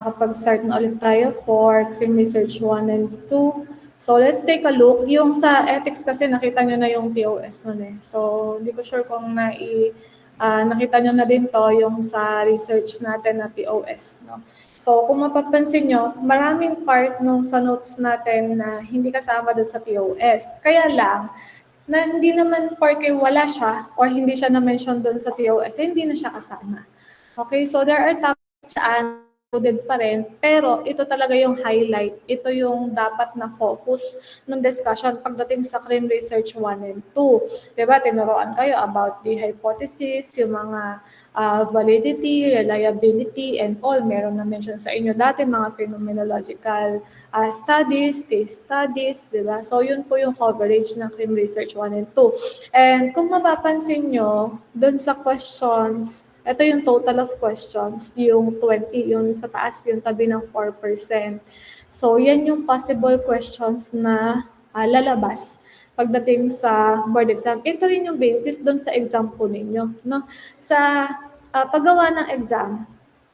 Kapag-start na ulit tayo for CRIM Research 1 and 2. So let's take a look. Yung sa ethics kasi nakita nyo na yung TOS nun eh. So hindi ko sure kung nakita nyo na din to yung sa research natin na TOS. No? So kung mapapansin nyo, maraming part nung sa notes natin na hindi kasama dun sa TOS. Kaya lang, na hindi naman porque wala siya or hindi siya na-mention dun sa TOS, hindi na siya kasama. Okay, so there are topics dyan included pa rin, pero ito talaga yung highlight. Ito yung dapat na focus ng discussion pagdating sa CRIM Research 1 and 2. Diba, tinuruan kayo about the hypothesis, yung mga validity, reliability, and all. Meron na mention sa inyo dati, mga phenomenological studies, case studies, diba? So yun po yung coverage ng CRIM Research 1 and 2. And kung mapapansin nyo, dun sa questions, ito yung total of questions, yung 20, yung sa taas, yung tabi ng 4%. So, yan yung possible questions na lalabas pagdating sa board exam. Ito rin yung basis doon sa exam po ninyo. No? Sa paggawa ng exam,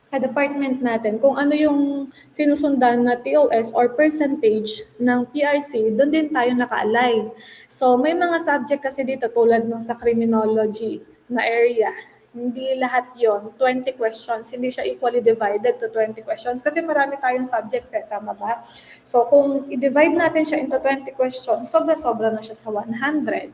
department natin, kung ano yung sinusundan na TOS or percentage ng PRC, doon din tayo naka-align. So, may mga subject kasi dito tulad ng sa criminology na area. Hindi lahat yon 20 questions. Hindi siya equally divided to 20 questions kasi marami tayong subjects tama ba? So kung i-divide natin siya into 20 questions, sobra-sobra na siya sa 100.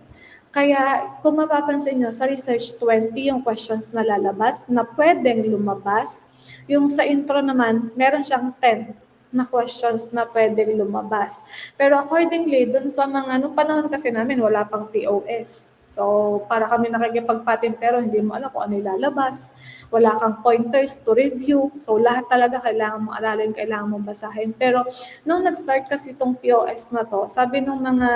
Kaya kung mapapansin nyo, sa research 20 yung questions na lalabas na pwedeng lumabas. Yung sa intro naman, meron siyang 10 na questions na pwedeng lumabas. Pero accordingly, dun sa mga, nung panahon kasi namin, wala pang TOS. So, para kami nakikipag-patent pero hindi mo alam kung ano ilalabas. Wala kang pointers to review. So, lahat talaga kailangan mong aralin, kailangan mong basahin. Pero, nung nag-start kasi itong POS na to, sabi nung mga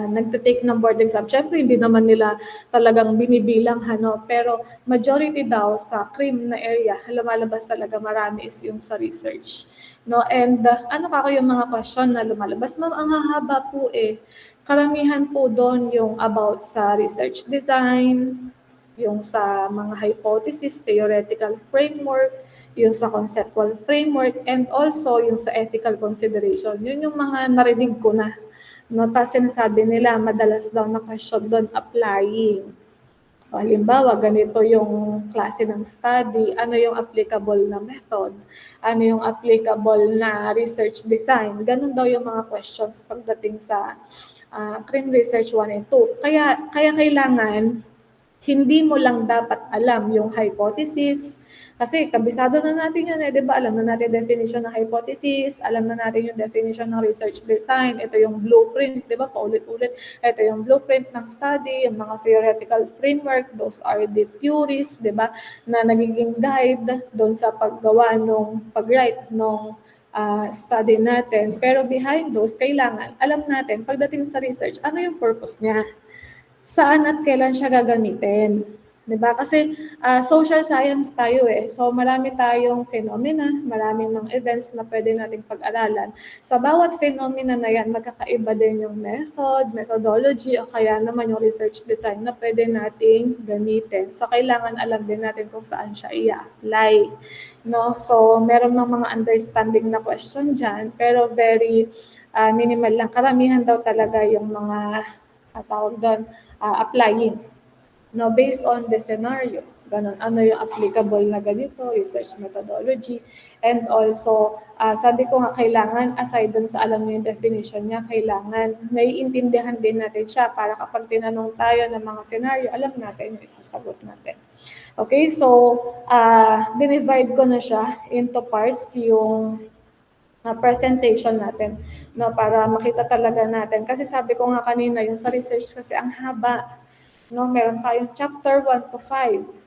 nagte-take ng board exam, syempre hindi naman nila talagang binibilang, pero majority daw sa CRIM na area, lumalabas talaga marami is yung sa research. No? And ano yung mga question na lumalabas? Ma'am, ang hahaba po karamihan po doon yung about sa research design, yung sa mga hypothesis, theoretical framework, yung sa conceptual framework, and also yung sa ethical consideration. Yun yung mga narinig ko na. No, tapos sinasabi nila, madalas daw na question doon applying. O, halimbawa, ganito yung klase ng study, ano yung applicable na method, ano yung applicable na research design. Ganun daw yung mga questions pagdating sa CRIM Research 1 and 2. Kaya kailangan, hindi mo lang dapat alam yung hypothesis, kasi kabisado na natin yun di ba? Alam na natin definition ng hypothesis, alam na natin yung definition ng research design, ito yung blueprint, di ba? Paulit-ulit, ito yung blueprint ng study, yung mga theoretical framework, those are the theories, di ba? Na nagiging guide doon sa paggawa ng pag-write ng study natin. Pero behind those, kailangan, alam natin, pagdating sa research, ano yung purpose niya? Saan at kailan siya gagamitin. Diba? Kasi social science tayo So marami tayong phenomena, maraming mga events na pwede nating pag-aralan. Sa bawat phenomena na yan, magkakaiba din yung method, methodology, o kaya naman yung research design na pwede nating gamitin. So kailangan alam din natin kung saan siya i-apply. No? So meron mga understanding na question dyan, pero very minimal lang. Karamihan daw talaga yung mga tawag doon, applying, no, based on the scenario. Ganun, ano yung applicable na ganito, research methodology, and also, sabi ko nga, kailangan, aside dun sa alam mo yung definition niya, kailangan naiintindihan din natin siya para kapag tinanong tayo ng mga scenario, alam natin yung isasagot natin. Okay, so, dinivide ko na siya into parts, yung presentation natin, no, para makita talaga natin. Kasi sabi ko nga kanina, yung sa research kasi ang haba. No, meron tayong chapter 1 to 5.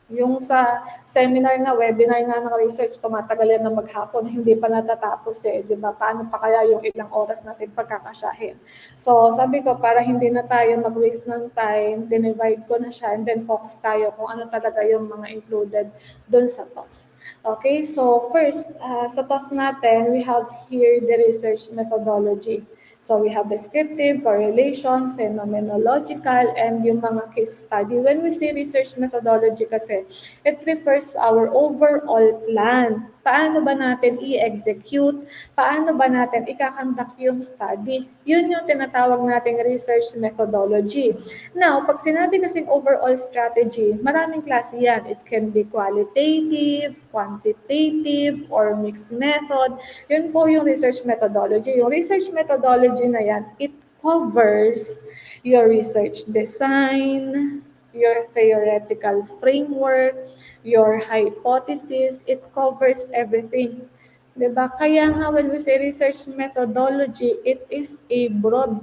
Yung sa seminar nga, webinar nga ng research, tumatagal yan na maghapon, hindi pa natatapos di ba? Paano pa kaya yung ilang oras natin pagkakasyahin? So, sabi ko, para hindi na tayo mag-waste ng time, dinivide ko na siya, and then focus tayo kung ano talaga yung mga included dun sa TOS. Okay, so first, sa TOS natin, we have here the research methodology. So we have descriptive, correlation, phenomenological, and yung mga case study. When we say research methodology kasi, it refers our overall plan Paano ba natin i-execute? Paano ba natin ikakonduct yung study? Yun yung tinatawag nating research methodology. Now, pag sinabi kasing overall strategy, maraming klase yan. It can be qualitative, quantitative, or mixed method. Yun po yung research methodology. Yung research methodology na yan, it covers your research design, your theoretical framework, your hypothesis, it covers everything. Diba? Kaya nga when we say research methodology, it is a broad,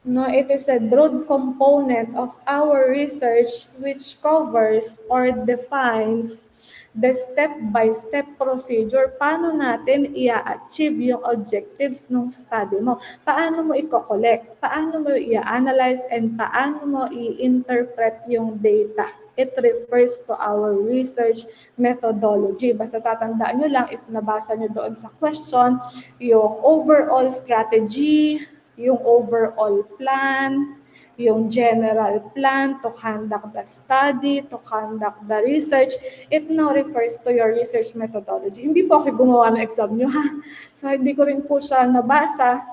no, it is a broad component of our research which covers or defines the step-by-step procedure, paano natin i-achieve yung objectives ng study mo. Paano mo i-collect, paano mo i-analyze, and paano mo i-interpret yung data. It refers to our research methodology. Basta tatandaan nyo lang, if nabasa nyo doon sa question, yung overall strategy, yung overall plan, yung general plan to conduct the study, to conduct the research, it now refers to your research methodology. Hindi po ako gumawa ng exam nyo, ha? So, hindi ko rin po siya nabasa,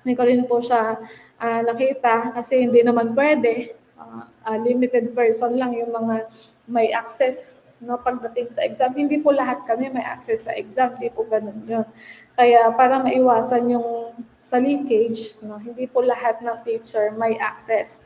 hindi ko rin po siya nakita kasi hindi naman pwede. Limited person lang yung mga may access, no, pagdating sa exam. Hindi po lahat kami may access sa exam, hindi po ganun yun. Kaya para maiwasan yung sa leakage, no, hindi po lahat ng teacher may access.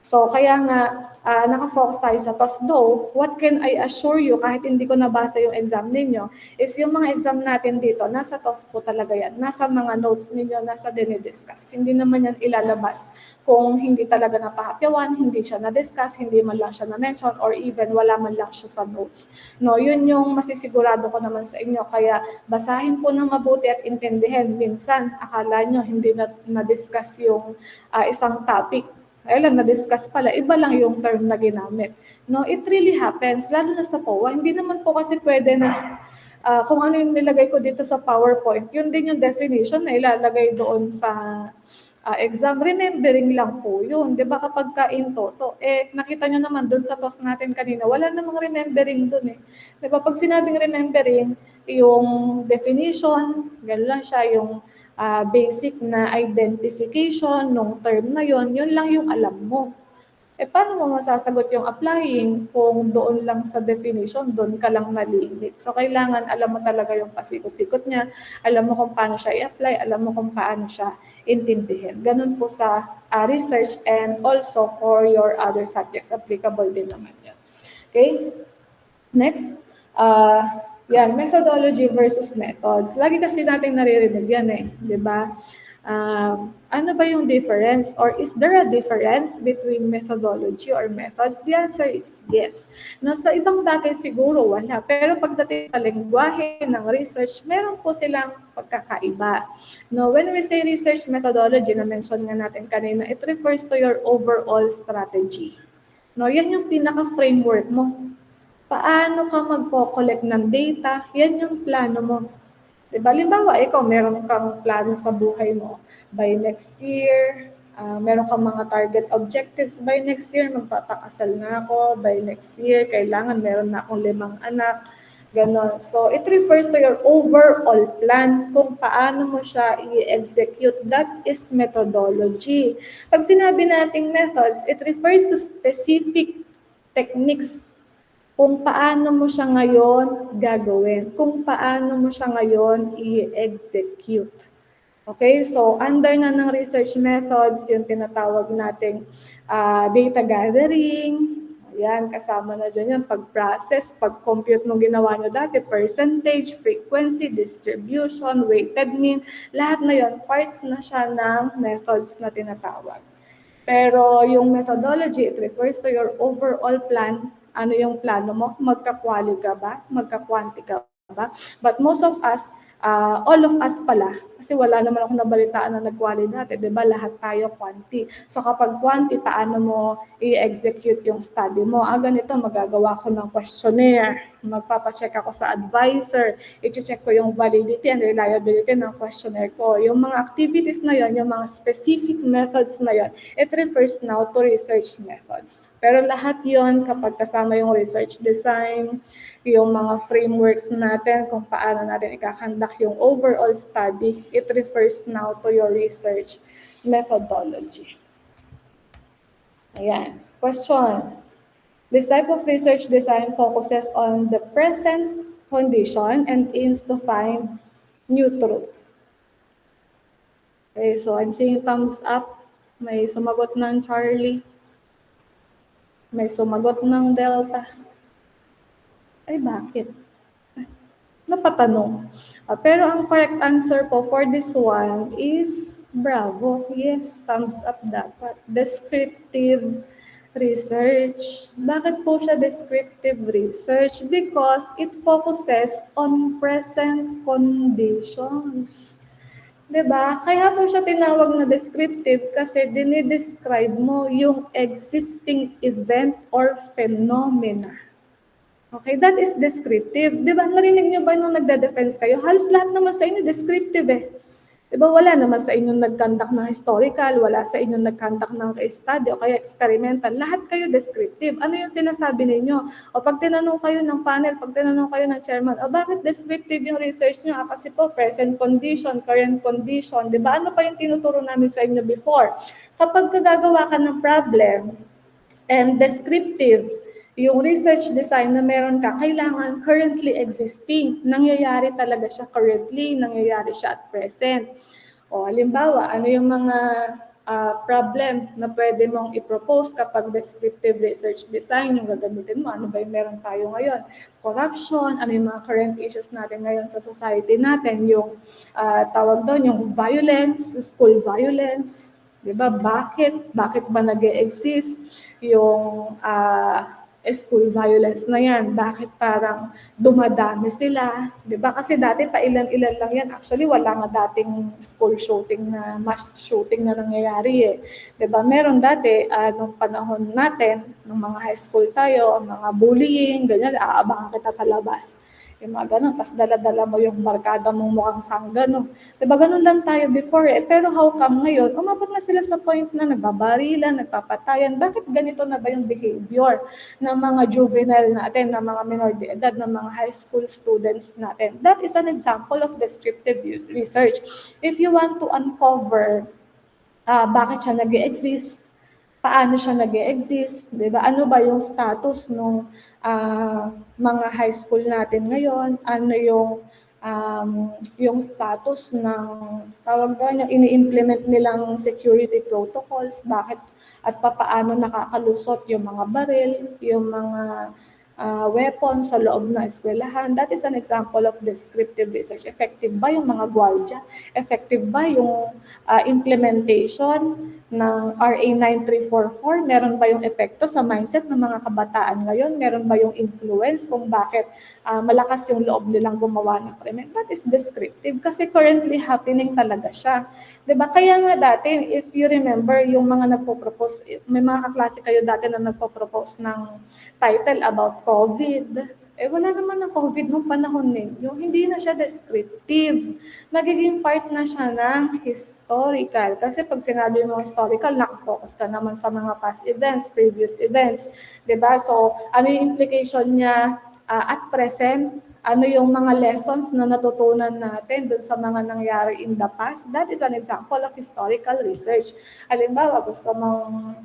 So kaya nga nakafocus tayo sa TOS. Though, what can I assure you, kahit hindi ko nabasa yung exam ninyo, is yung mga exam natin dito, nasa TOS po talaga yan. Nasa mga notes ninyo, nasa dinidiscuss. Hindi naman yan ilalabas kung hindi talaga napahapyawan, hindi siya na-discuss, hindi man lang siya na-mention, or even wala man lang siya sa notes. No, yun yung masisigurado ko naman sa inyo. Kaya basahin po ng mabuti at intindihin. Minsan, akala nyo hindi na-discuss yung isang topic. Alam, na-discuss pala, iba lang yung term na ginamit. No, it really happens, lalo na sa POA. Hindi naman po kasi pwede na kung ano yung nilagay ko dito sa PowerPoint, yun din yung definition na ilalagay doon sa exam. Remembering lang po yun. Di ba kapag in toto, nakita nyo naman doon sa TOS natin kanina, wala namang remembering doon eh. Di ba pag sinabing remembering, yung definition, gano'n lang siya, yung basic na identification ng term na yun lang yung alam mo. Paano mo masasagot yung applying kung doon lang sa definition, doon ka lang na-limit? So, kailangan alam mo talaga yung pasikot-sikot niya, alam mo kung paano siya i-apply, alam mo kung paano siya intindihin. Ganun po sa research and also for your other subjects, applicable din naman yan. Okay? Next. Yan, methodology versus methods. Lagi kasi natin naririnig yan eh, di ba? Ano ba yung difference? Or is there a difference between methodology or methods? The answer is yes. No, sa ibang bagay siguro wala. Pero pagdating sa lengguwahe ng research, meron po silang pagkakaiba. No, when we say research methodology, na-mention nga natin kanina, it refers to your overall strategy. No, yan yung pinaka-framework mo. Paano ka magko-collect ng data? Yan yung plano mo. Diba? Halimbawa, ikaw, meron kang plano sa buhay mo. By next year, meron kang mga target objectives. By next year, magpapakasal na ako. By next year, kailangan meron na akong 5 anak. Ganon. So, it refers to your overall plan kung paano mo siya i-execute. That is methodology. Pag sinabi nating methods, it refers to specific techniques kung paano mo siya ngayon gagawin, kung paano mo siya ngayon i-execute. Okay, so under na ng research methods, yung tinatawag nating data gathering, ayan, kasama na dyan yan, pag-process, pag-compute nung ginawa nyo dati, percentage, frequency, distribution, weighted mean, lahat na yun, parts na siya ng methods na tinatawag. Pero yung methodology, it refers to your overall plan. Ano yung plano mo? Magka-quali ka ba? Magka-quanti ka ba? But most of us, all of us pala, kasi wala naman ako nabalitaan na nag-quali dati, di ba? Lahat tayo quanti. So kapag quanti, paano mo i-execute yung study mo? Ganito, magagawa ko ng questionnaire, magpapacheck ako sa advisor, i-check ko yung validity and reliability ng questionnaire ko. Yung mga activities na yon, yung mga specific methods na yon, it refers now to research methods. Pero lahat yon kapag kasama yung research design, yung mga frameworks natin kung paano natin ikakandak yung overall study, it refers now to your research methodology. Ayan. Question. This type of research design focuses on the present condition and aims to find new truth. Okay, so I'm seeing thumbs up. May sumagot ng Charlie. May sumagot ng Delta. Ay, bakit? Napatanong. Pero ang correct answer po for this one is bravo. Yes, thumbs up dapat. Descriptive research. Bakit po siya descriptive research? Because it focuses on present conditions. Diba? Kaya po siya tinawag na descriptive kasi dinidescribe mo yung existing event or phenomena. Okay, that is descriptive. Di ba, narinig niyo ba nung nagda-defense kayo? Halos lahat naman sa inyo descriptive eh. Di ba, wala naman sa inyong nag-conduct ng historical, wala sa inyong nag-conduct ng study o kaya experimental. Lahat kayo descriptive. Ano yung sinasabi ninyo? O pag tinanong kayo ng panel, pag tinanong kayo ng chairman, bakit descriptive yung research nyo? Kasi po, present condition, current condition. Di ba, ano pa yung tinuturo namin sa inyo before? Kapag gagawa ka ng problem and descriptive, yung research design na meron ka, kailangan currently existing. Nangyayari talaga siya currently, nangyayari siya at present. O halimbawa, ano yung mga problem na pwede mong i-propose kapag descriptive research design yung gagamitin mo? Ano ba yung meron tayo ngayon? Corruption, ano yung mga current issues natin ngayon sa society natin? Yung tawag doon, yung violence, school violence, di ba? Bakit ba nag-e-exist yung school violence na yan? Bakit parang dumadami sila? Diba? Kasi dati pa ilan-ilan lang yan. Actually, wala nga dating school shooting na, mass shooting na nangyayari eh. Diba? Meron dati, nung panahon natin, nung mga high school tayo, mga bullying, ganyan, aabangan kita sa labas. Yung mga ganun, tapos dala-dala mo yung barkada mong mukhang sanggano. Diba, ganun lang tayo before eh. Pero how come ngayon, umabot na sila sa point na nagbabarilan, nagpapatayan. Bakit ganito na ba yung behavior ng mga juvenile natin, ng mga minor de edad, ng mga high school students natin? That is an example of descriptive research. If you want to uncover bakit siya nag-exist, paano siya nag-exist, di ba? Ano ba yung status ng mga high school natin ngayon? Ano yung status ng tawag doon, yung ini-implement nilang security protocols, bakit at paano nakakalusot yung mga baril, yung mga weapons sa loob ng eskwelahan. That is an example of descriptive research. Effective ba yung mga gwardiya? Effective ba yung implementation ng RA 9344? Meron ba yung epekto sa mindset ng mga kabataan ngayon? Meron ba yung influence kung bakit malakas yung loob nilang gumawa ng krimen? That is descriptive kasi currently happening talaga siya. Diba? Kaya nga dati, if you remember, yung mga nagpo-propose, may mga kaklase kayo dati na nagpo-propose ng title about COVID. Wala naman ng COVID nung panahon ninyo. Hindi na siya descriptive. Magiging part na siya ng historical. Kasi pag sinabi mo historical, nakafocus ka naman sa mga past events, previous events. Diba? So, ano yung implication niya at present? Ano yung mga lessons na natutunan natin dun sa mga nangyari in the past? That is an example of historical research. Halimbawa, gusto mong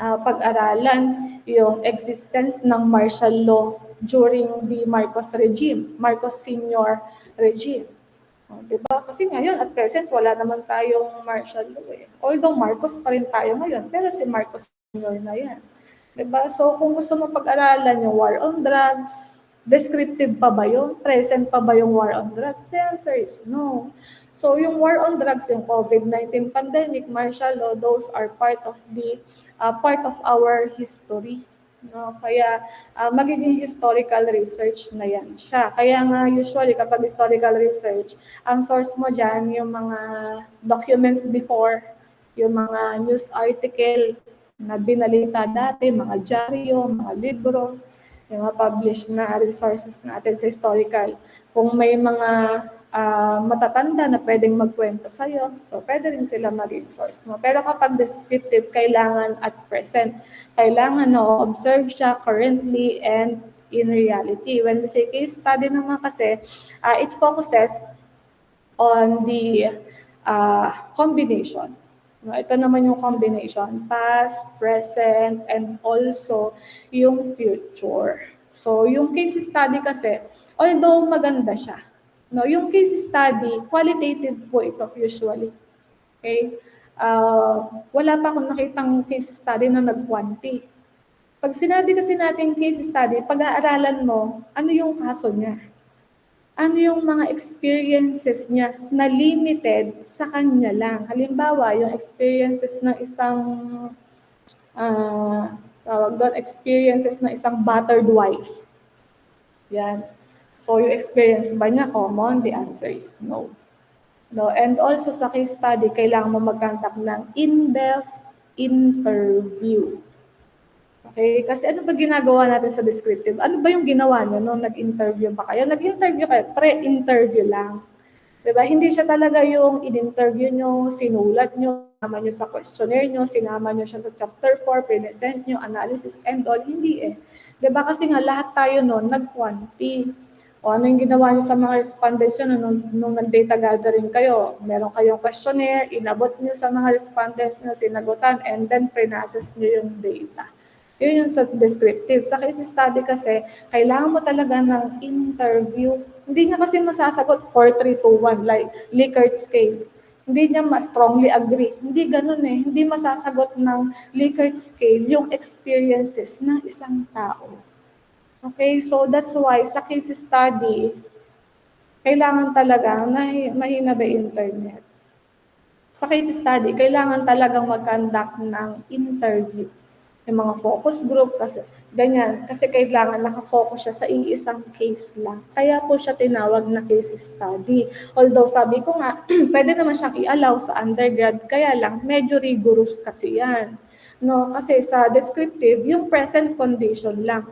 pag-aralan yung existence ng martial law during the Marcos regime, Marcos Sr. regime. Diba? Kasi ngayon, at present, wala naman tayong martial law eh. Although Marcos pa rin tayo ngayon, pero si Marcos Sr. na yan. Diba? So kung gusto mo pag-aralan yung war on drugs, descriptive pa ba yun? Present pa ba yung war on drugs? The answer is no. So yung war on drugs, yung COVID-19 pandemic, martial law, those are part of our history. No? Kaya magiging historical research na yan siya. Kaya nga usually kapag historical research, ang source mo dyan yung mga documents before, yung mga news article na binalita dati, mga dyaryo, mga libro, yung mga published na resources natin sa historical. Kung may mga matatanda na pwedeng magkwento sa'yo, so pwede rin sila maging source mo. Pero kapag descriptive, kailangan at present. Kailangan na observe siya currently and in reality. When we say case study naman kasi, it focuses on the combination. No, ito naman yung combination, past, present, and also yung future. So yung case study kasi, although maganda siya, no, yung case study, qualitative po ito usually. Okay? Wala pa akong nakitang case study na nag-quanti. Pag sinabi kasi natin case study, pag-aaralan mo, ano yung kaso niya? Ano yung mga experiences niya na limited sa kanya lang. Halimbawa, yung experiences ng isang experiences ng isang battered wife. Yan. So, yung experience ba niya common? The answer is no. No, and also sa case study, kailangan mo mag-conduct ng in-depth interview. Okay? Kasi ano ba ginagawa natin sa descriptive? Ano ba yung ginawa nyo nung nag-interview ba kayo? Nag-interview kayo, pre-interview lang. Diba? Hindi siya talaga yung in-interview nyo, sinulat nyo, sinama nyo sa questionnaire nyo, sinama nyo siya sa chapter 4, present nyo, analysis and all. Hindi eh. Diba? Kasi nga lahat tayo noon nag-quanti. O ano yung ginawa nyo sa mga respondents nyo nung nag-data gathering kayo? Meron kayong questionnaire, inabot nyo sa mga respondents na sinagutan, and then pre-process nyo yung data. Yun yung sa descriptive. Sa case study kasi, kailangan mo talaga ng interview. Hindi niya kasi masasagot 4, 3, 2, 1, like Likert scale. Hindi niya strongly agree. Hindi ganun eh. Hindi masasagot ng Likert scale yung experiences ng isang tao. Okay, so that's why sa case study, kailangan talaga na mahina ba internet. Sa case study, kailangan talagang mag-conduct ng interview. Yung mga focus group, kasi ganyan. Kasi kailangan nakafocus siya sa iisang case lang. Kaya po siya tinawag na case study. Although sabi ko nga, pwede naman siyang i-allow sa undergrad, kaya lang medyo rigorous kasi yan. No, kasi sa descriptive, yung present condition lang.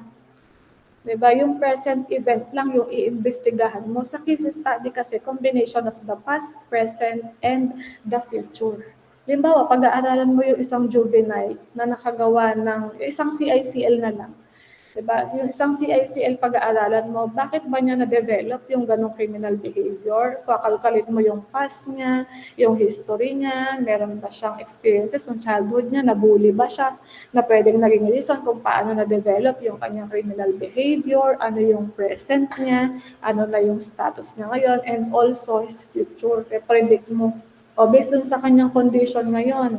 Diba? Yung present event lang yung iimbestigahan mo. Sa case study kasi, combination of the past, present, and the future. Halimbawa, pag-aaralan mo yung isang juvenile na nakagawa ng isang CICL na lang. Diba? Yung isang CICL pag-aaralan mo, bakit ba niya na-develop yung ganong criminal behavior? Kakalkalit mo yung past niya, yung history niya, meron ba siyang experiences ng childhood niya, nabully ba siya, na pwedeng naging reason kung paano na-develop yung kanyang criminal behavior, ano yung present niya, ano na yung status niya ngayon, and also his future. Predict mo. O based dun sa kanyang condition ngayon,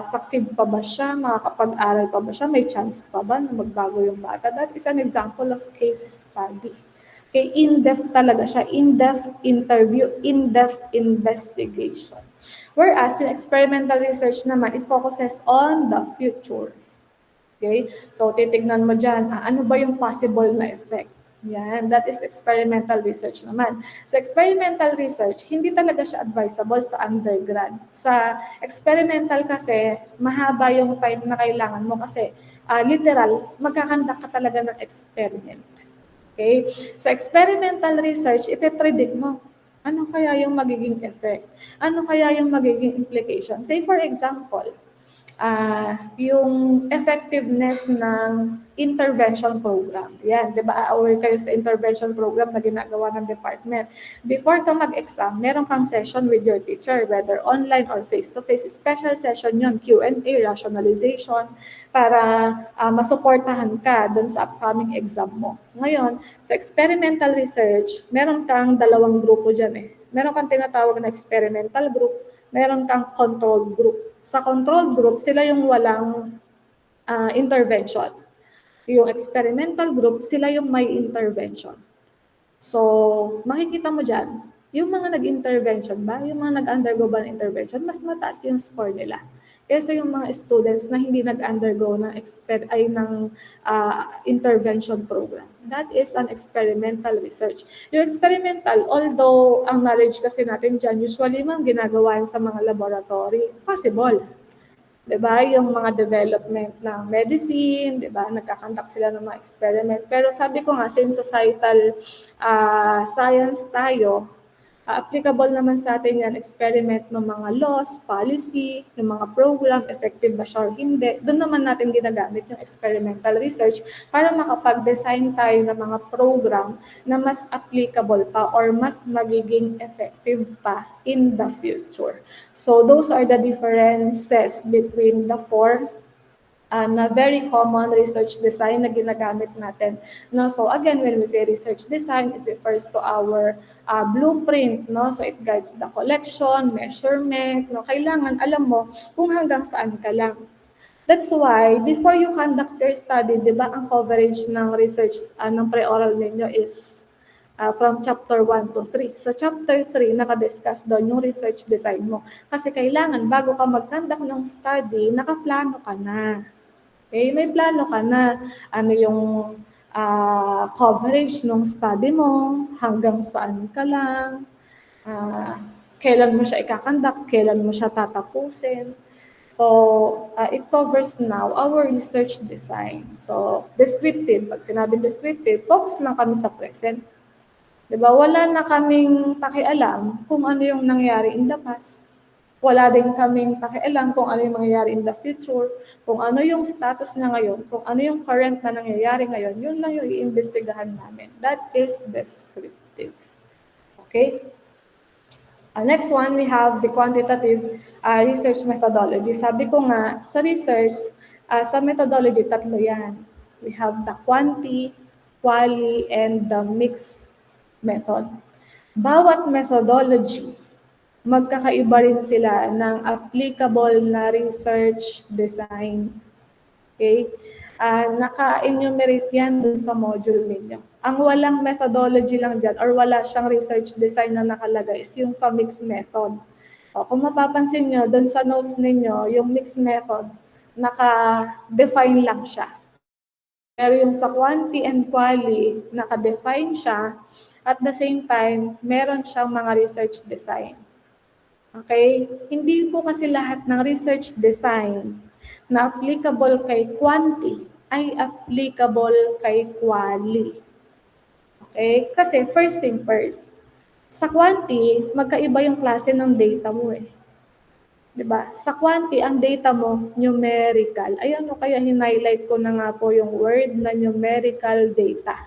succeed pa ba siya, makakapag-aral pa ba siya, may chance pa ba na magbago yung bata? That is an example of case study. Okay, in-depth talaga siya, in-depth interview, in-depth investigation. Whereas yung experimental research naman, it focuses on the future. Okay, so titignan mo dyan, ano ba yung possible na effect? Yan, that is experimental research naman. Sa experimental research, hindi talaga siya advisable sa undergrad. Sa experimental kasi, mahaba yung time na kailangan mo kasi literal, magkakandak ka talaga ng experiment. Okay? Sa experimental research, ipipredict mo, ano kaya yung magiging effect? Ano kaya yung magiging implication? Say for example, yung effectiveness ng intervention program. Yan, di ba? Aware kayo sa intervention program na ginagawa ng department. Before ka mag-exam, meron kang session with your teacher, whether online or face-to-face. Special session yun, Q&A, rationalization, para masuportahan ka dun sa upcoming exam mo. Ngayon, sa experimental research, meron kang dalawang grupo dyan eh. Meron kang tinatawag na experimental group, meron kang control group. Sa control group, sila yung walang intervention. Yung experimental group, sila yung may intervention. So, makikita mo dyan, yung mga nag-intervention ba, yung mga nag-undergo ba ng intervention, mas mataas yung score nila. kaysa yung mga students na hindi nag-undergo ng intervention program. That is an experimental research. Yung experimental, although ang knowledge kasi natin dyan, usually man ginagawa sa mga laboratory, possible. Diba? Yung mga development ng medicine, diba? Nagkakandak sila ng mga experiment. Pero sabi ko nga, since societal science tayo, applicable naman sa atin yan, experiment ng mga laws, policy, ng mga program, effective ba siya or hindi. Doon naman natin ginagamit yung experimental research para makapag-design tayo ng mga program na mas applicable pa or mas magiging effective pa in the future. So those are the differences between the four na very common research design na ginagamit natin. No? So again, when we say research design, it refers to our blueprint. No? So it guides the collection, measurement. No? Kailangan alam mo kung hanggang saan ka lang. That's why, before you conduct your study, di ba, ang coverage ng research ng pre-oral ninyo is from chapter 1 to 3. Sa chapter 3, nakadiscuss doon yung research design mo. Kasi kailangan, bago ka mag-conduct ng study, nakaplano ka na. Okay, may plano ka na ano yung coverage ng study mo, hanggang saan ka lang, kailan mo siya ikakandak, kailan mo siya tatapusin. So, it covers now our research design. So, descriptive. Pag sinabing descriptive, focus lang kami sa present. Diba? Wala na kaming pakialam kung ano yung nangyari in the past. Wala din kaming pakialam kung ano yung mangyayari in the future, kung ano yung status na ngayon, kung ano yung current na nangyayari ngayon, yun lang yung iimbestigahan namin. That is descriptive. Okay? Next one, we have the quantitative research methodology. Sabi ko nga, sa research, sa methodology, tatlo yan. We have the quanti, quali, and the mixed method. Bawat methodology, magkakaiba rin sila ng applicable na research design. Okay? Naka-enumerate yan dun sa module ninyo. Ang walang methodology lang dyan or wala siyang research design na nakalagay is yung sa mixed method. Kung mapapansin nyo, dun sa notes ninyo, yung mixed method, naka-define lang siya. Pero yung sa quanti and quali, naka-define siya. At the same time, meron siyang mga research design. Okay? Hindi po kasi lahat ng research design na applicable kay quanti ay applicable kay quali. Okay? Kasi first thing first, sa quanti, magkaiba yung klase ng data mo eh. Diba? Sa quanti, ang data mo, numerical. Ayan o, kaya hin-highlight ko na nga po yung word na numerical data.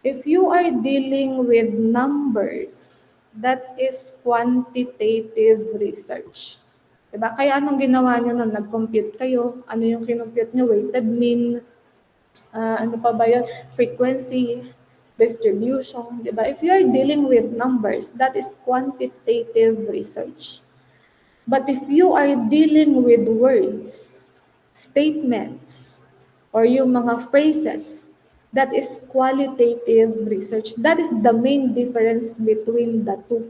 If you are dealing with numbers, that is quantitative research. Diba? Kaya anong ginawa nyo nung nag-compute kayo? Ano yung kinompute nyo? Weighted mean? Ano pa ba yun? Frequency, distribution. Diba? If you are dealing with numbers, that is quantitative research. But if you are dealing with words, statements, or yung mga phrases, that is qualitative research. That is the main difference between the two.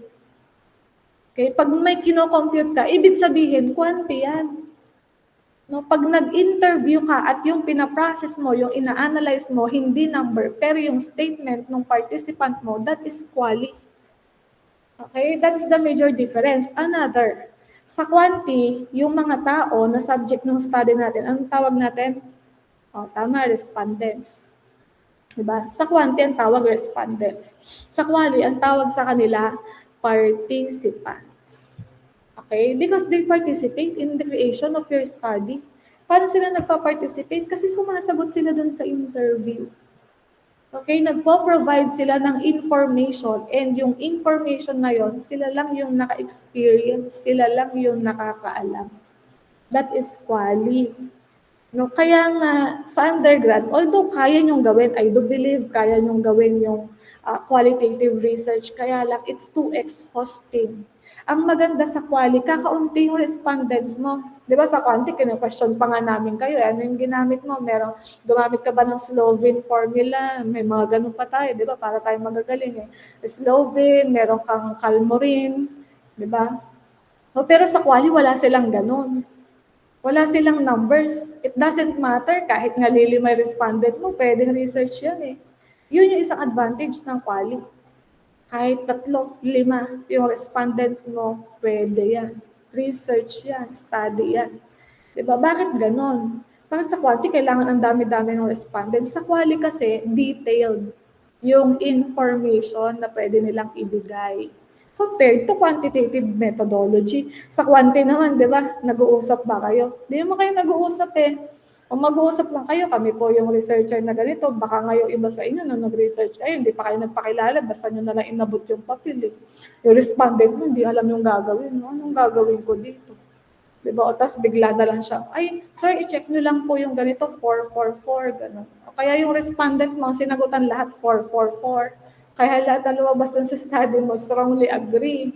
Okay? Pag may kino-compute ka, ibig sabihin, quanti yan. No, pag nag-interview ka at yung pinaprocess mo, yung ina-analyze mo, hindi number, pero yung statement ng participant mo, that is quali. Okay? That's the major difference. Another, sa quanti, yung mga tao na subject ng study natin, anong tawag natin? Tama, respondents. Diba? Sa quanti, ang tawag respondents. Sa quali, ang tawag sa kanila, participants. Okay? Because they participate in the creation of your study. Paano sila nagpa-participate? Kasi sumasagot sila dun sa interview. Okay? Nagpo-provide sila ng information and yung information na yon, sila lang yung naka-experience, sila lang yung nakakaalam. That is quali. No, kaya nga sa undergrad, although kaya nyong gawin, I do believe kaya nyong gawin yung qualitative research, kaya lang it's too exhausting. Ang maganda sa quali, kakaunti yung respondents mo. Di ba sa quanti, kina-question pa nga namin kayo, ano yung ginamit mo? Gumamit ka ba ng Slovene formula? May mga ganun pa tayo, di ba? Para tayo magagaling eh. Slovene, meron kang Calmorin, di ba? Pero sa quali, wala silang ganun. Wala silang numbers. It doesn't matter kahit nga lilima yung respondent mo, pwedeng research yan eh. Yun yung isang advantage ng quali. Kahit 3, 5 yung respondents mo, pwede yan. Research yan, study yan. Diba? Bakit ganon? Para sa quality, kailangan ang dami-dami ng respondents. Sa quali kasi, detailed yung information na pwede nilang ibigay. Compared to quantitative methodology. Sa quanti naman, di ba, nag-uusap ba kayo? Di naman kayo nag-uusap eh. Kung mag-uusap lang kayo, kami po yung researcher na ganito, baka ngayon iba sa inyo na nag-research kayo, hindi pa kayo nagpakilala, basta nyo na lang inabot yung papel eh. Yung respondent mo, hindi alam yung gagawin. Anong gagawin ko dito? Diba? O tas bigla na lang siya, ay, sir, i-check nyo lang po yung ganito, 444, gano'n. O kaya yung respondent mo, sinagutan lahat 444. Kaya lahat na lumabas dun sa study mo, strongly agree.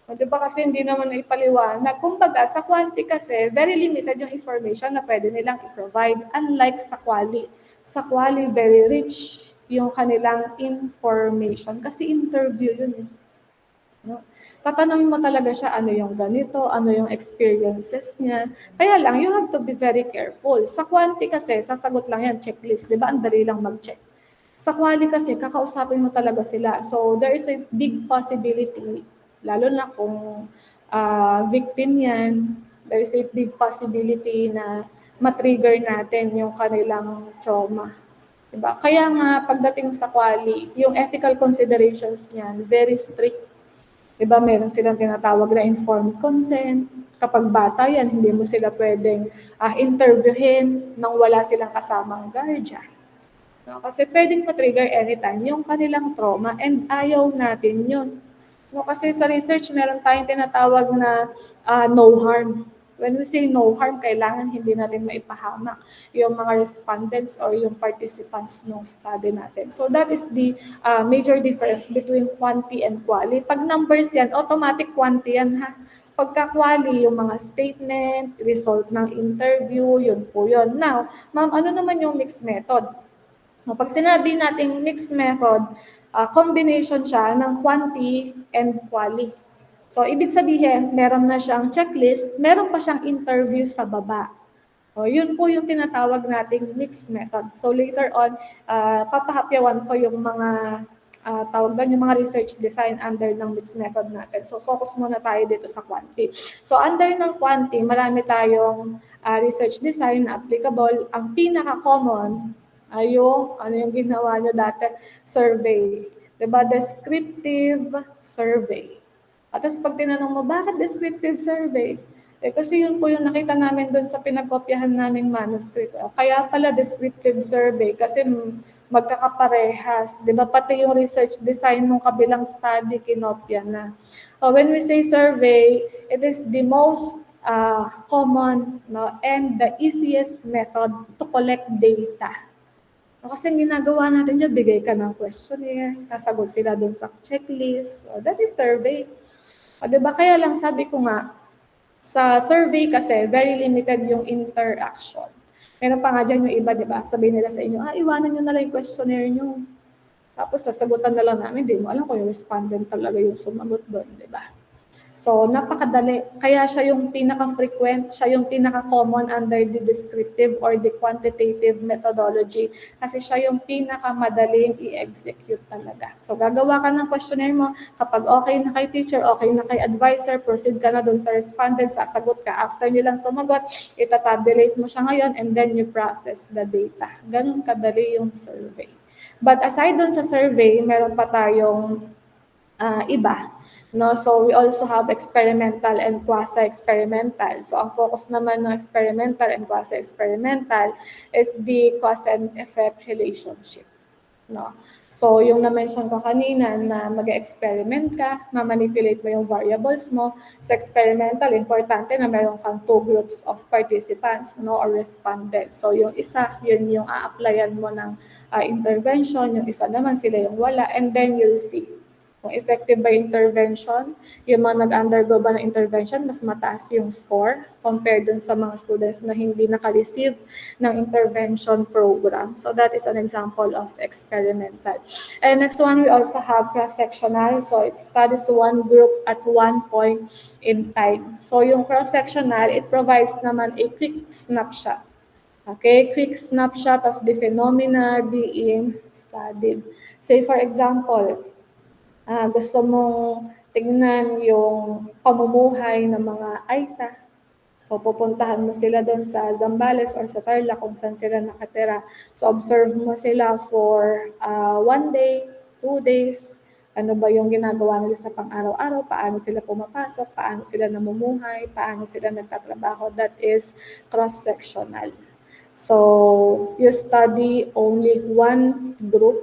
O diba kasi hindi naman ipaliwanag. Kumbaga, sa quanti kasi, very limited yung information na pwede nilang i-provide. Unlike sa quali. Sa quali, very rich yung kanilang information. Kasi interview yun eh. No? Tatanungin mo talaga siya ano yung ganito, ano yung experiences niya. Kaya lang, you have to be very careful. Sa quanti kasi, sasagot lang yan, checklist. Di ba? Ang dali lang mag-check. Sa quali kasi, kakausapin mo talaga sila. So, there is a big possibility, lalo na kung victim yan, there is a big possibility na matrigger natin yung kanilang trauma. Diba? Kaya nga, pagdating sa quali, yung ethical considerations niyan, very strict. Diba, meron silang tinatawag na informed consent. Kapag bata yan, hindi mo sila pwedeng interviewin nang wala silang kasamang guardian. No? Kasi pwedeng matrigger anytime yung kanilang trauma and ayaw natin yun. No? Kasi sa research, meron tayong tinatawag na no harm. When we say no harm, kailangan hindi natin maipahamak yung mga respondents or yung participants ng study natin. So that is the major difference between quanti and quali. Pag numbers yan, automatic quanti yan ha. Pagka-quali, yung mga statement, result ng interview, yun po yun. Now, ma'am, ano naman yung mixed method? Pag sinabi nating mixed method, combination siya ng quanti and quali. So, ibig sabihin, meron na siyang checklist, meron pa siyang interview sa baba. O, yun po yung tinatawag nating mixed method. So, later on, papahapyawan ko yung mga tawag doon, yung mga research design under ng mixed method natin. So, focus muna tayo dito sa quanti. So, under ng quanti, marami tayong research design na applicable. Ang pinaka-common ay ano yung ginawa nyo dati, survey. Diba? Descriptive survey. At tapos pag tinanong mo, bakit descriptive survey? Kasi yun po yung nakita namin doon sa pinagkopyahan naming manuscript. Kaya pala descriptive survey kasi magkakaparehas. Di ba? Pati yung research design ng kabilang study, kinopya na. When we say survey, it is the most common and the easiest method to collect data. Kasi ginagawa natin dyan, bigay ka ng questionnaire, sasagot sila doon sa checklist. That is survey. Diba? Kaya lang sabi ko nga, sa survey kasi, very limited yung interaction. Meron pa nga dyan yung iba, diba? Sabihin nila sa inyo, iwanan nyo na lang yung questionnaire nyo. Tapos sasagutan na lang namin, di mo alam kung yung respondent talaga yung sumagot doon, diba? So, napakadali. Kaya siya yung pinaka-frequent, siya yung pinaka-common under the descriptive or the quantitative methodology kasi siya yung pinaka-madaling i-execute talaga. So, gagawa ka ng questionnaire mo. Kapag okay na kay teacher, okay na kay advisor, proceed ka na dun sa respondent, sasagot ka. After nilang sumagot, itatabulate mo siya ngayon and then you process the data. Ganun kadali yung survey. But aside dun sa survey, meron pa tayong iba. No, so we also have experimental and quasi-experimental. So ang focus naman ng experimental and quasi-experimental is the cause and effect relationship. No. So yung na-mention ko kanina na mag-experiment ka, ma-manipulate mo yung variables mo. Sa experimental, importante na meron kang 2 groups of participants, no, or respondents. So yung isa, yun yung a-applyan mo ng intervention, yung isa naman sila yung wala, and then you'll see Kung effective ba yung intervention, yung mga nag-undergo ba ng intervention, mas mataas yung score compared dun sa mga students na hindi naka-receive ng intervention program. So that is an example of experimental. And next one, we also have cross-sectional. So it studies one group at one point in time. So yung cross-sectional, it provides naman a quick snapshot. Okay, quick snapshot of the phenomena being studied. Say for example, gusto mong tingnan yung pamumuhay ng mga Aita. So pupuntahan mo sila doon sa Zambales or sa Tarlac kung saan sila nakatira. So observe mo sila for 1 day, 2 days. Ano ba yung ginagawa nila sa pang-araw-araw, paano sila pumapasok, paano sila namumuhay, paano sila nagtatrabaho. That is cross-sectional. So you study only one group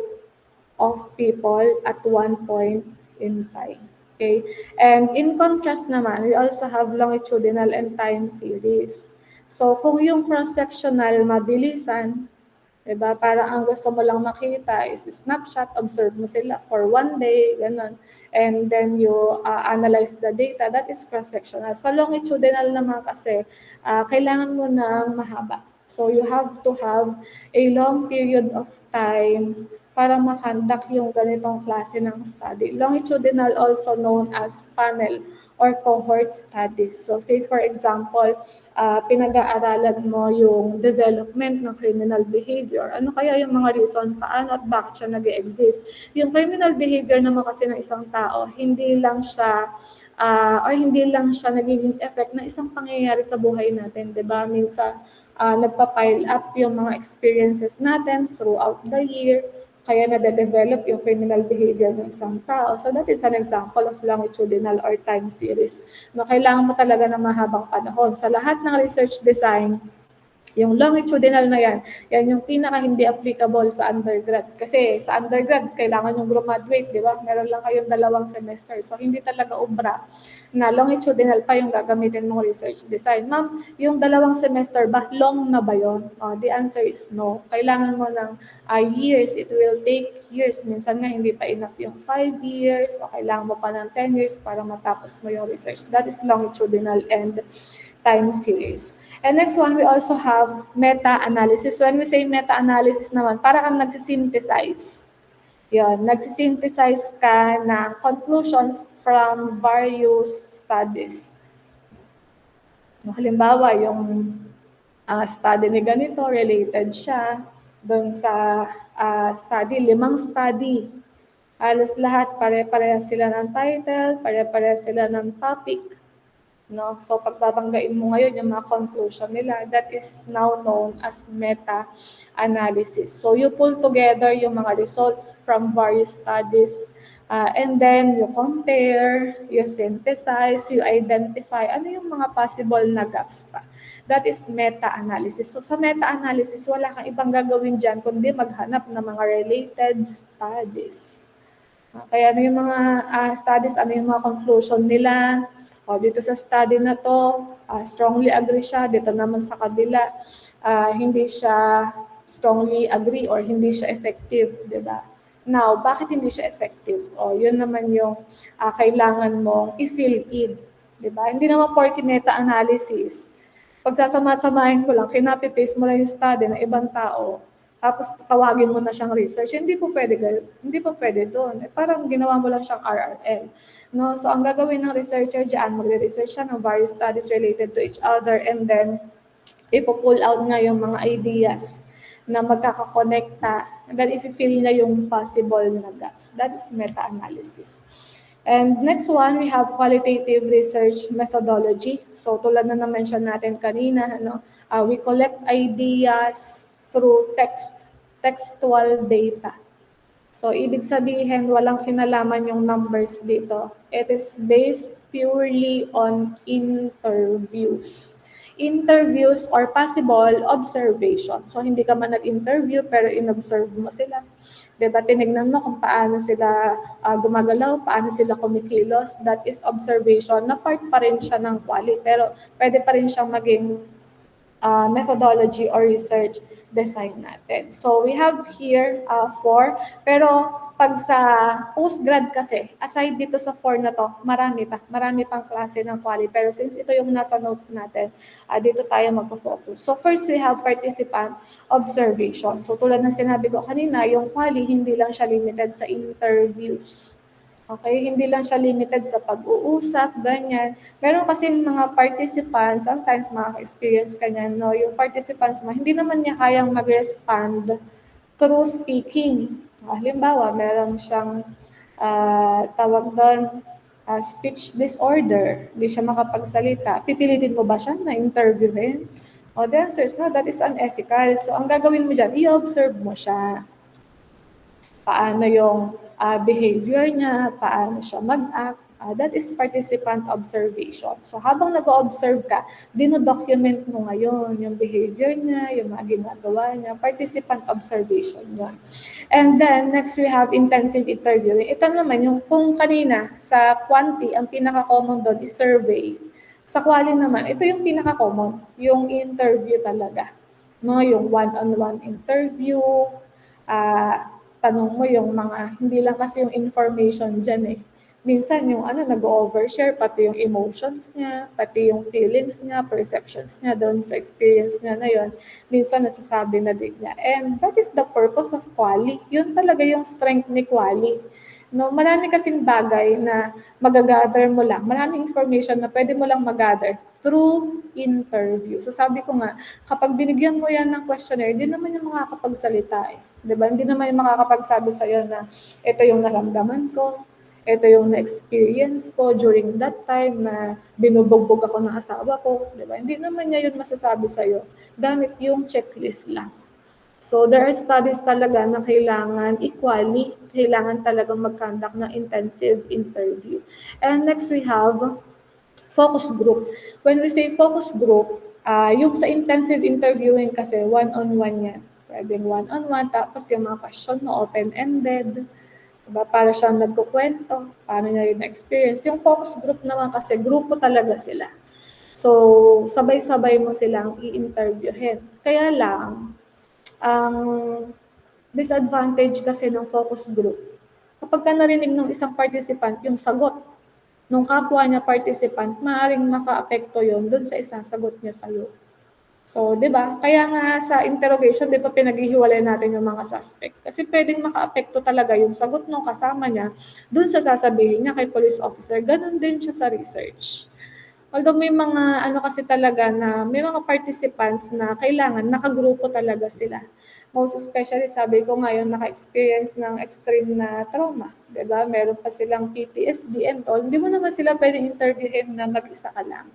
of people at one point in time. Okay? And in contrast naman, we also have longitudinal and time series. So kung yung cross-sectional mabilisan, diba? Parang ang gusto mo lang makita is snapshot, observe mo sila for 1 day, ganun. And then you analyze the data, that is cross-sectional. Sa longitudinal naman kasi, kailangan mo ng mahaba. So you have to have a long period of time para makandak yung ganitong klase ng study. Longitudinal, also known as panel or cohort studies. So say for example, pinag-aaralan mo yung development ng criminal behavior. Ano kaya yung mga reason paano at bakit siya nag-exist? Yung criminal behavior naman kasi ng isang tao, hindi lang siya nagiging effect na isang pangyayari sa buhay natin, 'di ba? Minsan nagpa-pile up yung mga experiences natin throughout the year, kaya nade-develop yung criminal behavior ng isang tao. So that is an example of longitudinal or time series. No, kailangan mo talaga ng mahabang panahon. Sa lahat ng research design, yung longitudinal na yan yung pinaka hindi applicable sa undergrad. Kasi sa undergrad, kailangan yung graduate, di ba? Meron lang kayong 2 semester. So hindi talaga obra na longitudinal pa yung gagamitin mong research design. Ma'am, yung 2 semester ba, long na ba yun? The answer is no. Kailangan mo ng years. It will take years. Minsan nga hindi pa enough yung 5 years. O kailangan mo pa ng 10 years para matapos mo yung research. That is longitudinal and time series. And next one, we also have meta-analysis. When we say meta-analysis naman, para kang nagsisynthesize. Yun, nagsisynthesize ka ng conclusions from various studies. Halimbawa, yung study ni ganito, related siya doon sa study, 5 study. Halos lahat, pare-pareha sila ng title, pare-pareha sila ng topic. No? So pagbabanggain mo ngayon yung mga conclusion nila, that is now known as meta-analysis. So you pull together yung mga results from various studies, and then you compare, you synthesize, you identify ano yung mga possible na gaps pa. That is meta-analysis. So sa meta-analysis, wala kang ibang gagawin dyan kundi maghanap ng mga related studies. Kaya ano yung mga studies, ano yung mga conclusion nila. Dito sa study na to, strongly agree siya. Dito naman sa kabila, hindi siya strongly agree or hindi siya effective, di ba? Now, bakit hindi siya effective? Yun naman yung kailangan mong i-fill in, di ba? Hindi naman porke meta-analysis. Pag sasama-samahin mo lang, kinapi-paste mo lang yung study ng ibang tao, tapos tawagin mo na siyang research, hindi po pwede doon. Parang ginawa mo lang siyang RRL. No? So ang gagawin ng researcher diyan, magre-research siya ng various studies related to each other, and then ipo-pull out nga yung mga ideas na magkakakonekta, and then i-fill na yung possible na gaps. That is meta-analysis. And next one, we have qualitative research methodology. So tulad na na-mention natin kanina, we collect ideas through textual data. So, ibig sabihin, walang kinalaman yung numbers dito. It is based purely on interviews. Interviews or possible observation. So, hindi ka man nag-interview, pero in-observe mo sila. Diba? Tinignan mo kung paano sila gumagalaw, paano sila kumikilos. That is observation, na part pa rin siya ng quali. Pero pwede pa rin siyang maging methodology or research design natin. So we have here 4, pero pag sa postgrad kasi, aside dito sa 4 na to, marami pang klase ng quali. Pero since ito yung nasa notes natin, dito tayo magpo-focus. So first we have participant observation. So tulad ng sinabi ko kanina, yung quali hindi lang siya limited sa interviews. Okay, hindi lang siya limited sa pag-uusap, ganyan. Meron kasi mga participants, sometimes makaka-experience ka niyan, no? Yung participants mo, hindi naman niya kayang mag-respond through speaking. Halimbawa, meron siyang tawag doon, speech disorder, hindi siya makapagsalita. Pipilitin mo ba siya na interviewin? O the answer is no, that is unethical. So ang gagawin mo dyan, i-observe mo siya. Paano yung behavior niya, paano siya mag-act, that is participant observation. So habang nag-observe ka, dino-document mo ngayon yung behavior niya, yung mga ginagawa niya, participant observation yun. And then next we have intensive interviewing. Ito naman yung kung kanina sa quanti, ang pinaka-common doon is survey. Sa quali naman, ito yung pinaka-common, yung interview talaga. No, yung one-on-one interview, tanong mo yung mga, hindi lang kasi yung information dyan eh. Minsan yung nag-overshare, pati yung emotions niya, pati yung feelings niya, perceptions niya doon sa experience niya na yun. Minsan nasasabi na din niya. And that is the purpose of quali. Yun talaga yung strength ni quali. No, marami kasing bagay na magagather mo lang. Maraming information na pwede mo lang magather through interview. So sabi ko nga, kapag binigyan mo yan ng questionnaire, hindi naman yung makakapagsalita eh. Diba? Hindi naman yung makakapagsabi sa'yo na ito yung naramdaman ko, ito yung na-experience ko during that time na binubugbog ako ng asawa ko. Diba? Hindi naman niya yun masasabi sa'yo. Gamit yung checklist lang. So there are studies talaga na kailangan equally, kailangan talagang mag-conduct ng intensive interview. And next we have focus group. When we say focus group, yung sa intensive interviewing kasi one-on-one yan. Pwedeng one-on-one, tapos yung mga question mo open-ended. Diba? Para siyang nagkukwento, paano niya yung experience. Yung focus group naman kasi grupo talaga sila. So sabay-sabay mo silang i-interviewin. Kaya lang, ang disadvantage kasi ng focus group, kapag ka narinig ng isang participant yung sagot nung kapwa niya participant, maaaring maka-apekto yun dun sa isasagot niya sa'yo. So, di ba? Kaya nga sa interrogation, di ba pinaghihiwalay natin yung mga suspect? Kasi pwedeng maka-apekto talaga yung sagot ng kasama niya dun sa sasabihin niya kay police officer. Ganon din siya sa research. Although may mga kasi talaga na may mga participants na kailangan nakagrupo talaga sila. Most especially, sabi ko ngayon, naka-experience ng extreme na trauma. Diba? Meron pa silang PTSD and all. Hindi mo naman sila pwedeng interviewin na mag-isa ka lang.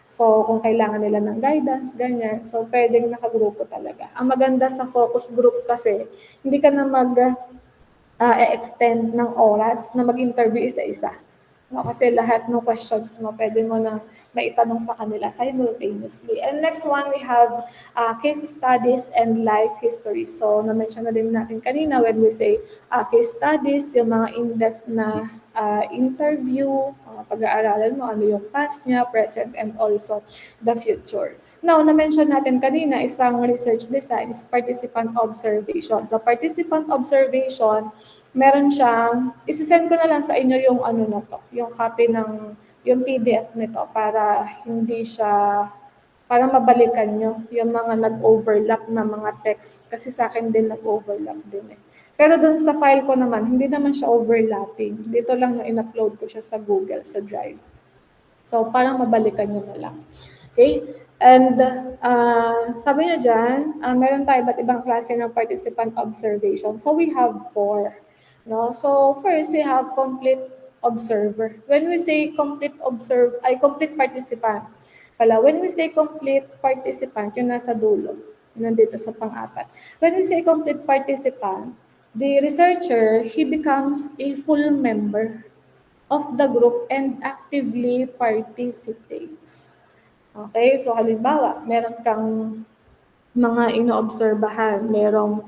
So, kung kailangan nila ng guidance, ganyan. So, pwedeng nakagrupo talaga. Ang maganda sa focus group kasi, hindi ka na mag-extend ng oras na mag-interview isa-isa. No, kasi lahat ng questions mo, pwede mo nang maitanong sa kanila simultaneously. And next one, we have case studies and life history. So, na-mention na din natin kanina when we say case studies, yung mga in-depth na interview, pag-aaralan mo, ano yung past niya, present, and also the future. Now, na-mention natin kanina, isang research design is participant observation. So, participant observation, meron siyang, isi-send ko na lang sa inyo yung yung copy ng, yung PDF nito para hindi siya, para mabalikan nyo yung mga nag-overlap na mga text. Kasi sa akin din nag-overlap din eh. Pero dun sa file ko naman, hindi naman siya overlapping. Dito lang na in-upload ko siya sa Google, sa Drive. So, parang mabalikan nyo na lang. Okay? And sabi niya dyan, meron tayo iba't ibang klase ng participant observation. So, we have 4. No? So, first, we have complete observer. When we say complete participant, when we say complete participant, yung nasa dulo, nandito sa pang-4. When we say complete participant, the researcher, he becomes a full member of the group and actively participates. Okay, so halimbawa, meron kang mga inoobserbahan, merong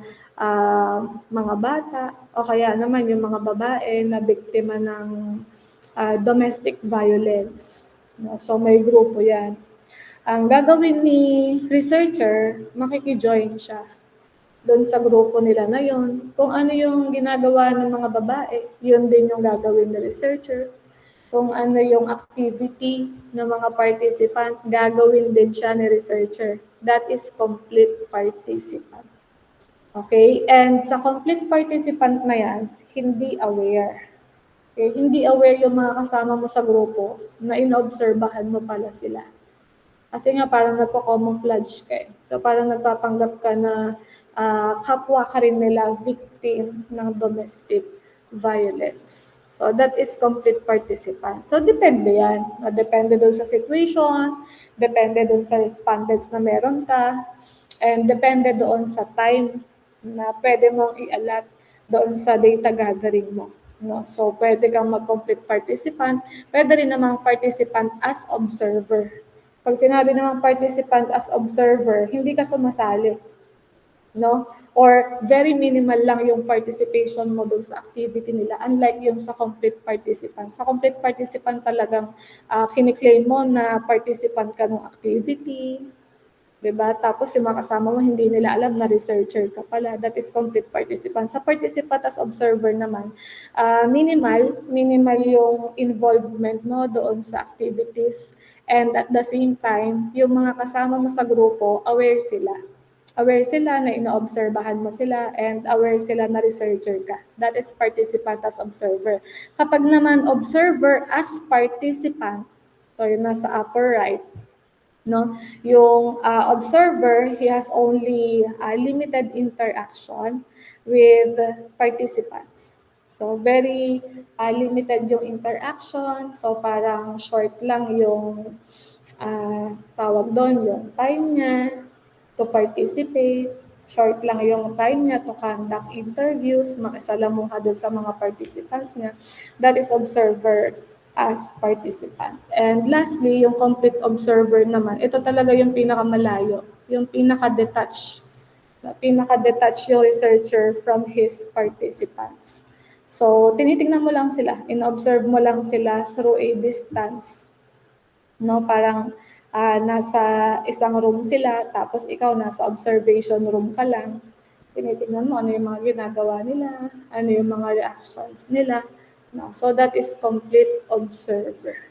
mga bata, o kaya naman yung mga babae na biktima ng domestic violence. No? So may grupo yan. Ang gagawin ni researcher, makikijoin siya. doon sa grupo nila na yun. Kung ano yung ginagawa ng mga babae, yun din yung gagawin ng researcher. Kung ano yung activity ng mga participant, gagawin din siya ni researcher. That is complete participant. Okay? And sa complete participant na yan, hindi aware. Okay? Hindi aware yung mga kasama mo sa grupo na inobserbahan mo pala sila. Kasi nga parang nagko-camouflage ka eh. So parang nagpapanggap ka na kapwa ka rin nila victim ng domestic violence. So that is complete participant. So depende yan. Depende dun sa situation, depende dun sa respondents na meron ka, and depende doon sa time na pwede mong i-allot doon sa data gathering mo. No? So pwede kang mag-complete participant, pwede rin namang participant as observer. Pag sinabi namang participant as observer, hindi ka sumasali. No? Or very minimal lang yung participation mo doon sa activity nila, unlike yung sa complete participant. Sa complete participant talagang kiniklaim mo na participant ka ng activity, diba? Tapos yung mga kasama mo, hindi nila alam na researcher ka pala. That is complete participant. Sa participant as observer naman, minimal yung involvement mo doon sa activities. And at the same time, yung mga kasama mo sa grupo, aware sila. Aware sila na inoobserbahan mo sila and aware sila na researcher ka. That is participant as observer. Kapag naman observer as participant, so yun nasa upper right, no, yung observer, he has only limited interaction with participants. So very limited yung interaction. So parang short lang yung tawag doon, yung time niya to participate. Short lang yung time niya to conduct interviews, makisalamuha doon sa mga participants niya. That is observer as participant. And lastly, yung complete observer naman, ito talaga yung pinakamalayo, yung pinaka-detach. Pinaka-detach yung researcher from his participants. So, tinitingnan mo lang sila, in-observe mo lang sila through a distance. No, parang nasa isang room sila, tapos ikaw nasa observation room ka lang. Tinitingnan mo ano yung mga ginagawa nila, ano yung mga reactions nila. No? So that is complete observer.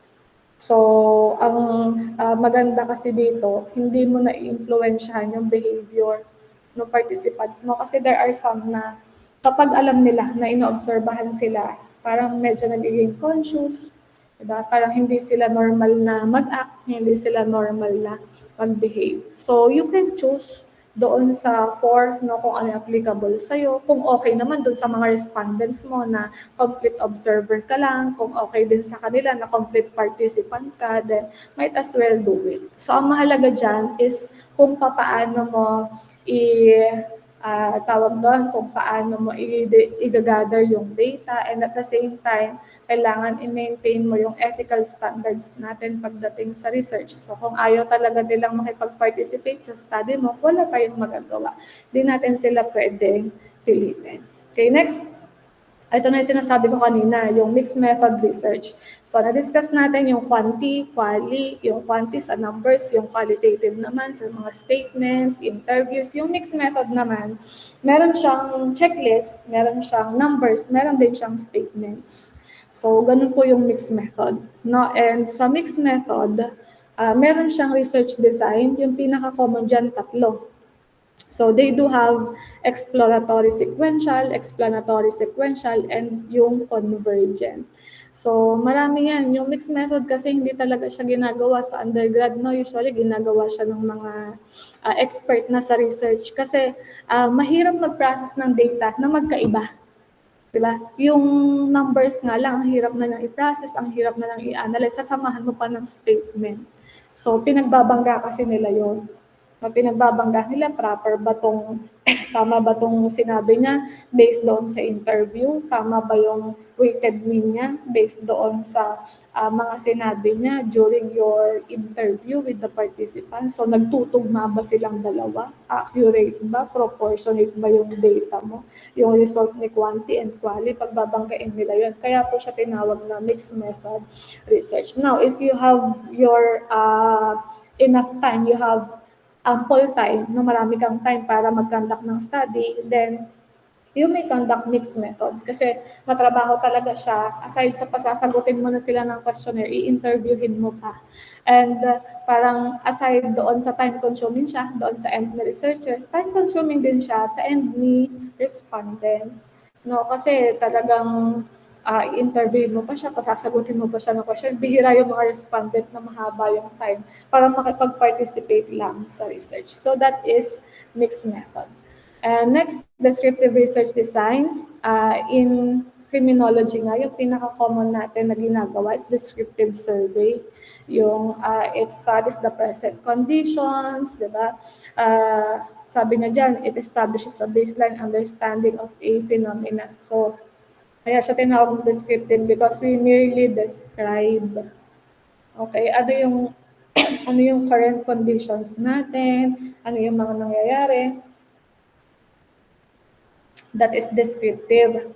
So ang maganda kasi dito, hindi mo na i-influensyahan yung behavior ng participants mo kasi there are some na kapag alam nila na inoobserbahan sila, parang medyo nagiging conscious, diba? Parang hindi sila normal na mag-act, hindi sila normal na mag-behave. So you can choose doon sa 4, no, kung ano applicable sa'yo. Kung okay naman doon sa mga respondents mo na complete observer ka lang, kung okay din sa kanila na complete participant ka, then might as well do it. So ang mahalaga dyan is kung papaano mo tawag doon kung paano mo i-gather yung data, and at the same time, kailangan i-maintain mo yung ethical standards natin pagdating sa research. So kung ayaw talaga nilang makipag-participate sa study mo, wala tayong magagawa. Hindi natin sila pwedeng pilitin. Okay, next. Ito na yung sinasabi ko kanina, yung mixed method research. So, na-discuss natin yung quanti, quali, yung quanti sa numbers, yung qualitative naman sa mga statements, interviews. Yung mixed method naman, meron siyang checklist, meron siyang numbers, meron din siyang statements. So, ganun po yung mixed method. No? And sa mixed method, meron siyang research design, yung pinaka-common dyan, 3. So they do have exploratory sequential, explanatory sequential, and yung convergent. So marami yan. Yung mixed method kasi hindi talaga siya ginagawa sa undergrad. No? Usually ginagawa siya ng mga expert na sa research kasi mahirap mag-process ng data na magkaiba. Diba? Yung numbers nga lang, ang hirap na lang i-process, ang hirap na lang i-analyze, sasamahan mo pa ng statement. So pinagbabangga kasi nila yon. Pinagbabangga nila, proper ba tong, tama ba tong sinabi niya based doon sa interview? Tama ba yung weighted mean niya based doon sa mga sinabi niya during your interview with the participants? So nagtutugma ba silang dalawa? Accurate ba? Proportionate ba yung data mo? Yung result ni quanti and quali, pagbabanggain nila yun. Kaya po siya tinawag na mixed method research. Now, if you have your enough time, you have ample time, no, marami kang time para mag-conduct ng study, then you may conduct mixed method kasi matrabaho talaga siya. Aside sa pasasagutin mo na sila ng questionnaire, i-interviewin mo pa. And parang aside doon sa time consuming siya, doon sa end ni researcher, time consuming din siya sa end ni respondent. No, kasi talagang i-interview mo pa siya, pasasagutin mo pa siya ng question. Bihira yung mga respondent na mahaba yung time para makipag-participate lang sa research. So that is mixed method. And next, descriptive research designs. In criminology nga, yung pinaka-common natin na ginagawa is descriptive survey. Yung it studies the present conditions, di ba? Sabi niya dyan, it establishes a baseline understanding of a phenomena. So, kaya siya tinawag descriptive because we merely describe. Okay, ano yung ano yung current conditions natin, ano yung mga nangyayari. That is descriptive.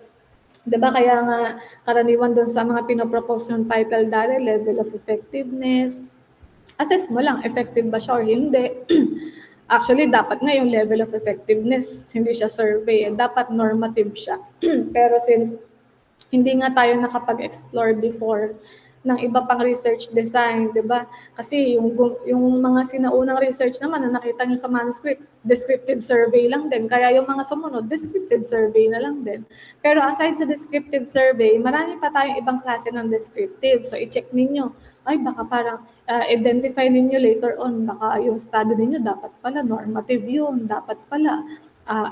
Diba kaya nga karaniwan doon sa mga pinopropose yung title dati, level of effectiveness, assess mo lang, effective ba siya or hindi. Actually, dapat nga yung level of effectiveness, hindi siya survey, dapat normative siya. Pero since hindi nga tayo nakapag-explore before ng iba pang research design, di ba? Kasi yung mga sinaunang research naman na nakita nyo sa manuscript, descriptive survey lang din. Kaya yung mga sumunod, descriptive survey na lang din. Pero aside sa descriptive survey, marami pa tayong ibang klase ng descriptive. So i-check ninyo, ay baka parang identify ninyo later on, baka yung study ninyo dapat pala normative yun, dapat pala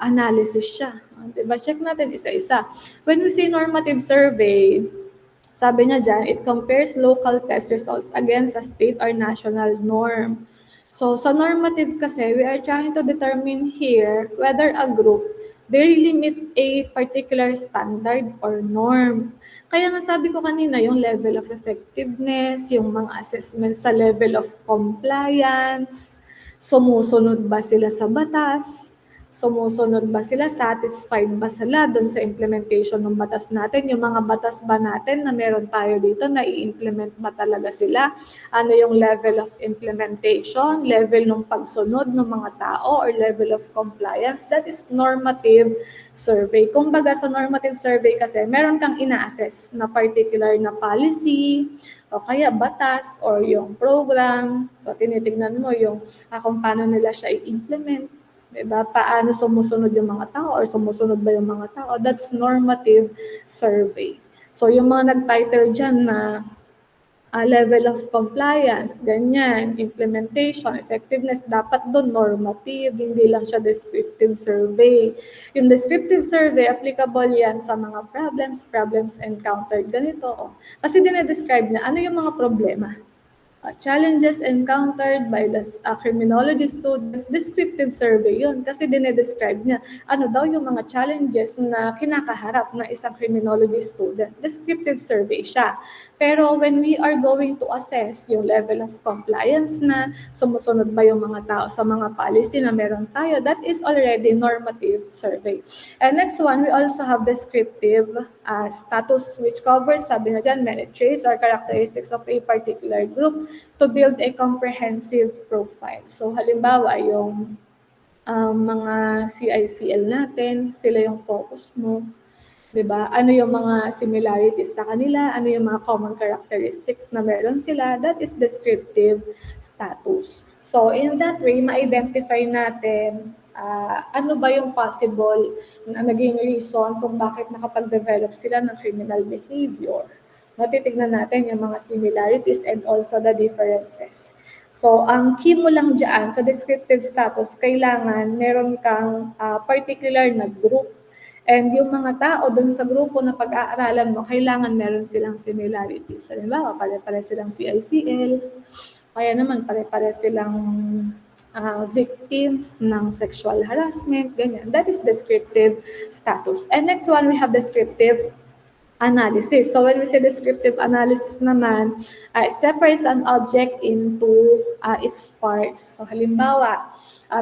analysis siya. Diba? Check natin isa-isa. When we say normative survey, sabi niya dyan, it compares local test results against a state or national norm. So sa normative kasi, we are trying to determine here whether a group, they really meet a particular standard or norm. Kaya nga sabi ko kanina, yung level of effectiveness, yung mga assessments sa level of compliance, sumusunod ba sila sa batas, sumusunod ba sila, satisfied ba sila doon sa implementation ng batas natin, yung mga batas ba natin na meron tayo dito, na i-implement ba talaga sila, ano yung level of implementation, level ng pagsunod ng mga tao, or level of compliance. That is normative survey. Kumbaga sa normative survey kasi, meron kang ina-assess na particular na policy, o kaya batas, or yung program. So tinitingnan mo yung kung paano nila siya i-implement. Diba? Paano sumusunod yung mga tao or sumusunod ba yung mga tao? That's normative survey. So yung mga nag-title dyan na level of compliance, ganyan, implementation, effectiveness, dapat doon normative, hindi lang siya descriptive survey. Yung descriptive survey, applicable yan sa mga problems encountered, ganito. Oh. Kasi dinedescribe na ano yung mga problema. Challenges encountered by the criminology students, descriptive survey yun kasi dinedescribe niya ano daw yung mga challenges na kinakaharap ng isang criminology student. Descriptive survey siya. Pero when we are going to assess yung level of compliance na sumusunod ba yung mga tao sa mga policy na meron tayo, that is already normative survey. And next one, we also have descriptive status which covers, sabi na dyan, many traits or characteristics of a particular group to build a comprehensive profile. So halimbawa, yung mga CICL natin, sila yung focus mo. Diba? Ano yung mga similarities sa kanila, ano yung mga common characteristics na meron sila, that is descriptive status. So in that way, ma-identify natin ano ba yung possible na naging reason kung bakit nakapag-develop sila ng criminal behavior. Natitignan natin yung mga similarities and also the differences. So, ang key mo lang dyan sa descriptive status, kailangan meron kang particular na group. And yung mga tao dun sa grupo na pag-aaralan mo, kailangan meron silang similarities. Halimbawa, pare-pare silang CICL, kaya naman pare-pare silang victims ng sexual harassment, ganyan. That is descriptive status. And next one, we have descriptive analysis. So when we say descriptive analysis naman, it separates an object into its parts. So halimbawa,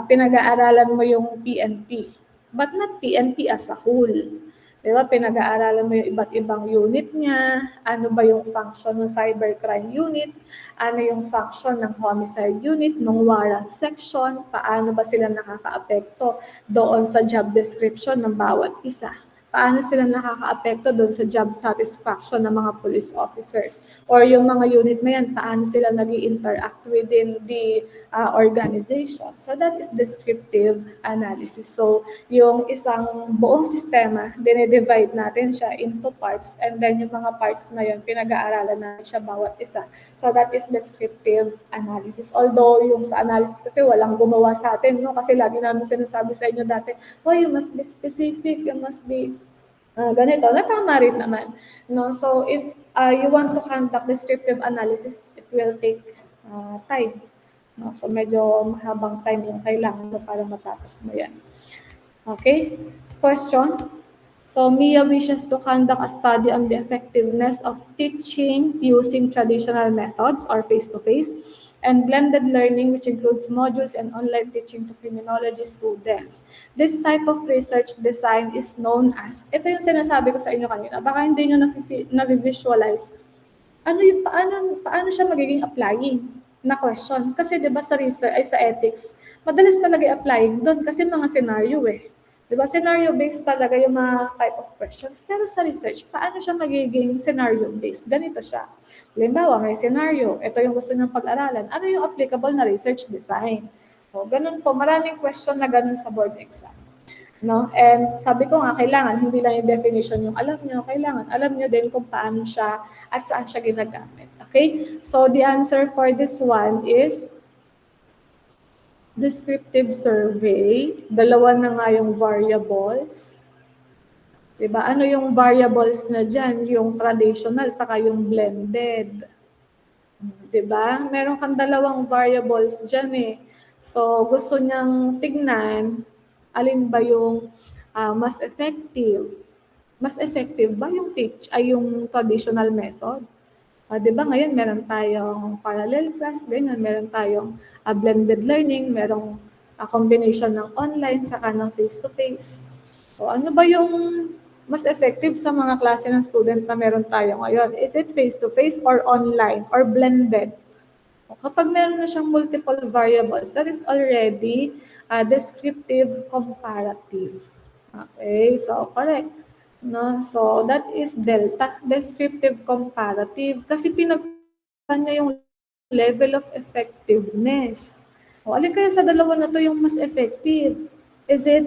pinag-aaralan mo yung PNP, but not PNP as a whole. Di ba, pinag-aaralan mo yung iba't ibang unit niya, ano ba yung function ng cybercrime unit, ano yung function ng homicide unit, ng warrant section, paano ba sila nakakaapekto doon sa job description ng bawat isa. Paano sila nakakaapekto doon sa job satisfaction ng mga police officers. Or yung mga unit na yan, paano sila nag-i-interact within the organization. So that is descriptive analysis. So yung isang buong sistema, dinidivide natin siya into parts and then yung mga parts na yun, pinag-aaralan natin siya bawat isa. So that is descriptive analysis. Although yung sa analysis kasi walang gumawa sa atin, no? Kasi lagi namin sinasabi sa inyo dati, oh, you must be specific, you must be ganito, na tama rin naman. No? So if you want to conduct descriptive analysis, it will take time. No? So medyo mahabang time yung kailangan mo para matapos mo yan. Okay? Question? So Mia wishes to conduct a study on the effectiveness of teaching using traditional methods or face-to-face and blended learning, which includes modules and online teaching to criminology students. This type of research design is known as, ito yung sinasabi ko sa inyo kanina, baka hindi nyo na-visualize, paano siya magiging applying na question. Kasi 'di ba sa research ay sa ethics, madalas talaga i-applying doon kasi mga scenario eh. 'Di ba scenario based talaga yung mga type of questions. Pero sa research, paano siya magiging scenario based? Ganito siya. Halimbawa, may scenario, ito yung gusto niyang pag-aralan. Ano yung applicable na research design? O, ganun po, maraming question na ganun sa board exam. No? And sabi ko nga, kailangan hindi lang yung definition yung alam nyo, kailangan alam nyo din kung paano siya at saan siya ginagamit. Okay? So the answer for this one is descriptive survey. Dalawa na nga yung variables. Diba? Ano yung variables na dyan? Yung traditional saka yung blended. Diba? Meron kang dalawang variables dyan eh. So gusto niyang tignan alin ba yung mas effective? Mas effective ba yung yung traditional method? 'Di ba ngayon meron tayong parallel class, ganyan, meron tayong blended learning, merong combination ng online saka ng face-to-face. So ano ba yung mas effective sa mga klase ng student na meron tayo ngayon? Is it face-to-face or online or blended? Kapag meron na siyang multiple variables, that is already descriptive comparative. Okay, so correct. No? So that is delta, descriptive comparative. Kasi pinagkuhan niya yung level of effectiveness. O, alin kaya sa dalawa na to yung mas effective? Is it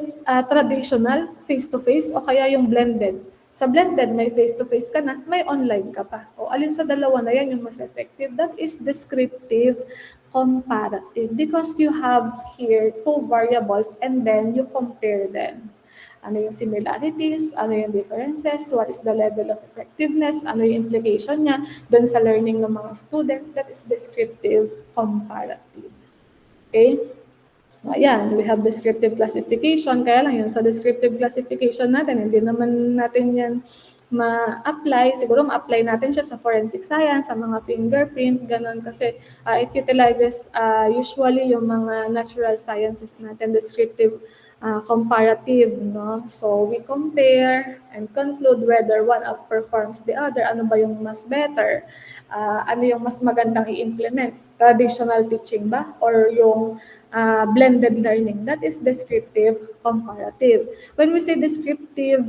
traditional, face-to-face, o kaya yung blended? Sa blended, may face-to-face ka na, may online ka pa. O alin sa dalawa na yan yung mas effective? That is descriptive comparative because you have here two variables and then you compare them. Ano yung similarities, ano yung differences, what is the level of effectiveness, ano yung implication niya dun sa learning ng mga students. That is descriptive comparative. Okay? Ayan, we have descriptive classification. Kaya lang yun, sa descriptive classification natin, hindi naman natin yan ma-apply. Siguro ma-apply natin siya sa forensic science, sa mga fingerprint, ganun. Kasi it utilizes usually yung mga natural sciences natin, descriptive comparative, no? So we compare and conclude whether one outperforms the other. Ano ba yung mas better? Ano yung mas magandang i-implement? Traditional teaching ba? Or yung blended learning? That is descriptive comparative. When we say descriptive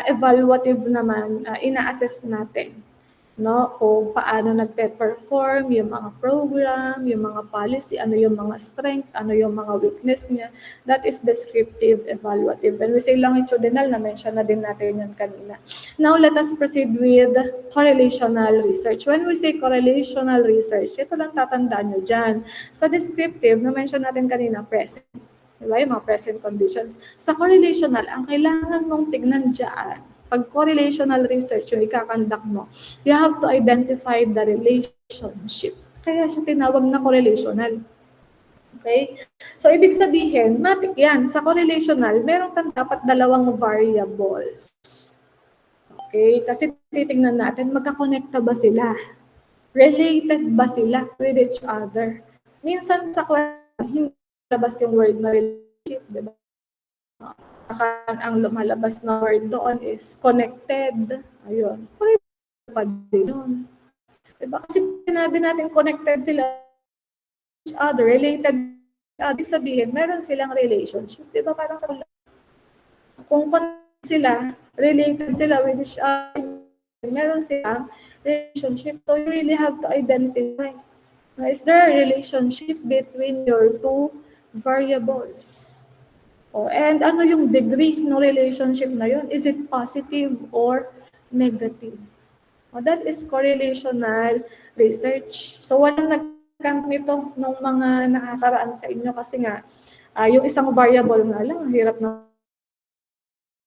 evaluative naman, ina-assess natin, no, kung paano nagpe-perform yung mga program, yung mga policy, ano yung mga strength, ano yung mga weakness niya. That is descriptive evaluative. When we say longitudinal, na-mention na din natin yan kanina. Now, let us proceed with correlational research. When we say correlational research, ito lang tatandaan nyo dyan. Sa descriptive, na-mention natin kanina, present. Diba? Yung mga present conditions. Sa correlational, ang kailangan mong tignan dyan, pag correlational research yung ikakandak mo, you have to identify the relationship. Kaya siya tinawag na correlational. Okay? So, ibig sabihin, matik yan. Sa correlational, meron kang dapat dalawang variables. Okay? Kasi titingnan natin, magkakonekta ba sila? Related ba sila with each other? Minsan sa hindi labas yung word na relationship, diba? ang lumalabas na word doon is connected. Ayun. Connected pa din yun. Diba? Kasi sinabi natin connected sila each other, related sabihin, meron silang relationship. Diba? Parang kung connected sila, related sila with each other, meron silang relationship. So you really have to identify. Is there a relationship between your two variables? And ano yung degree ng relationship na yun? Is it positive or negative? That is correlational research. So walang nag-camp nito ng mga nakakaraan sa inyo kasi nga yung isang variable nga lang, hirap na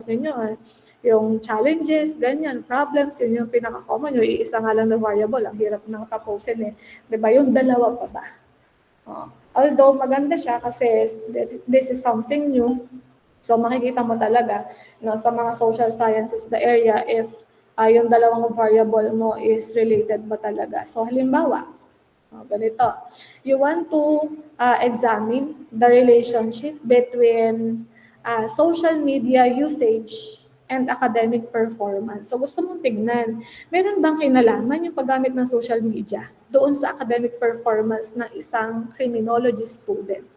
ninyo. Yung challenges, ganyan, problems, yun yung pinaka-common. Yung iisa nga lang na variable, ang hirap nang tapusin eh. Diba? Yung dalawa pa ba? Although maganda siya kasi this is something new. So makikita mo talaga sa mga social sciences the area if yung dalawang variable mo is related ba talaga. So halimbawa, ganito. You want to examine the relationship between social media usage and academic performance. So gusto mong tignan, meron bang kinalaman yung paggamit ng social media doon sa academic performance ng isang criminology student?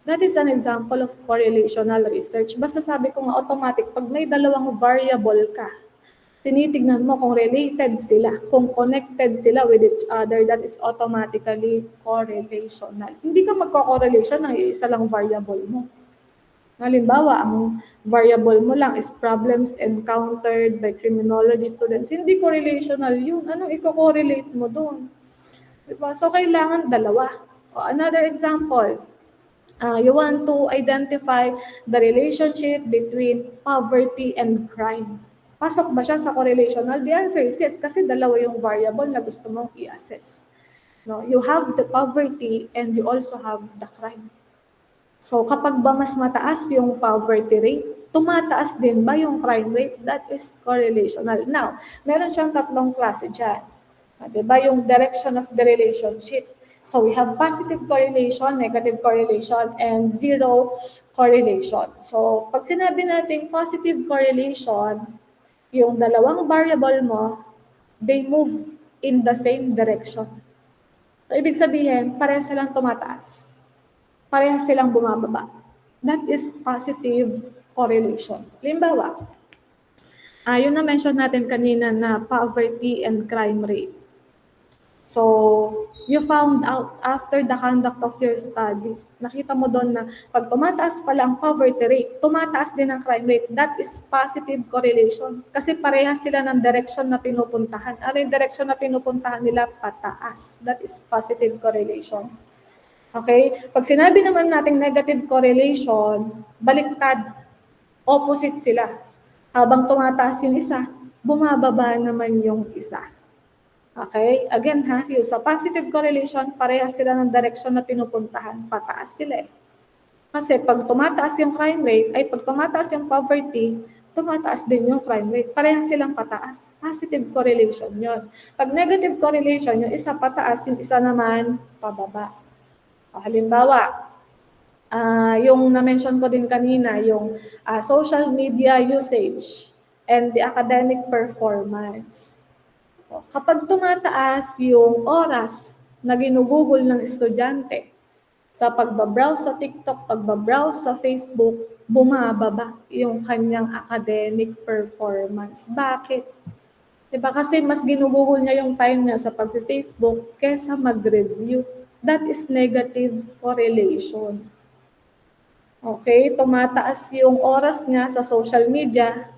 That is an example of correlational research. Basta sabi ko nga automatic, pag may dalawang variable ka, tinitignan mo kung related sila, kung connected sila with each other, that is automatically correlational. Hindi ka magko-correlation ng isa lang variable mo. Halimbawa, ang variable mo lang is problems encountered by criminology students. Hindi correlational yun. Anong i-correlate mo doon? Diba? So, kailangan dalawa. Another example, you want to identify the relationship between poverty and crime. Pasok ba siya sa correlational? The answer is yes, kasi dalawa yung variable na gusto mong i-assess. No? You have the poverty and you also have the crime. So kapag ba mas mataas yung poverty rate, tumataas din ba yung crime rate? That is correlational. Now, meron siyang tatlong klase dyan. Diba? Yung direction of the relationship. So we have positive correlation, negative correlation, and zero correlation. So pag sinabi natin positive correlation, yung dalawang variable mo, they move in the same direction. So ibig sabihin, parehas silang tumataas. Parehas silang bumababa. That is positive correlation. Halimbawa, yung na-mention natin kanina na poverty and crime rate. So, you found out after the conduct of your study, nakita mo doon na pag tumataas pala ang poverty rate, tumataas din ang crime rate. That is positive correlation. Kasi parehas sila ng direction na pinupuntahan. Ano yung direction na pinupuntahan nila? Pataas. That is positive correlation. Okay? Pag sinabi naman natin negative correlation, baliktad. Opposite sila. Habang tumataas yung isa, bumababa naman yung isa. Okay? Again yung sa positive correlation, parehas sila ng direction na pinupuntahan. Pataas sila eh. Kasi pag tumataas yung crime rate, ay pag tumataas yung poverty, tumataas din yung crime rate. Parehas silang pataas. Positive correlation yon. Pag negative correlation, yung isa pataas, yung isa naman pababa. Halimbawa, yung na-mention ko din kanina, yung social media usage and the academic performance. Kapag tumataas yung oras na ginugugol ng estudyante sa pagbabrowse sa TikTok, pagbabrowse sa Facebook, bumababa yung kanyang academic performance. Bakit? Diba kasi mas ginugugol niya yung time niya sa pag-Facebook kesa mag-review. That is negative correlation. Okay, tumataas yung oras niya sa social media.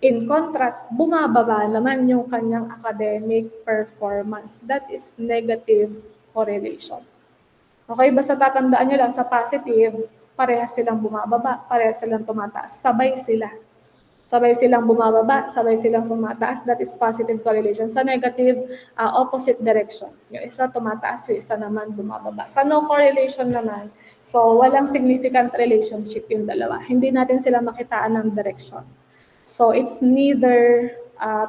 In contrast, bumababa naman yung kanyang academic performance. That is negative correlation. Okay, basta tatandaan nyo lang sa positive, parehas silang bumababa, parehas silang tumataas. Sabay sila. Sabay silang bumababa, sabay silang tumataas. That is positive correlation. Sa negative, opposite direction. Yung isa tumataas, yung isa naman bumababa. Sa no correlation naman, so walang significant relationship yung dalawa. Hindi natin sila makitaan ng direction. So it's neither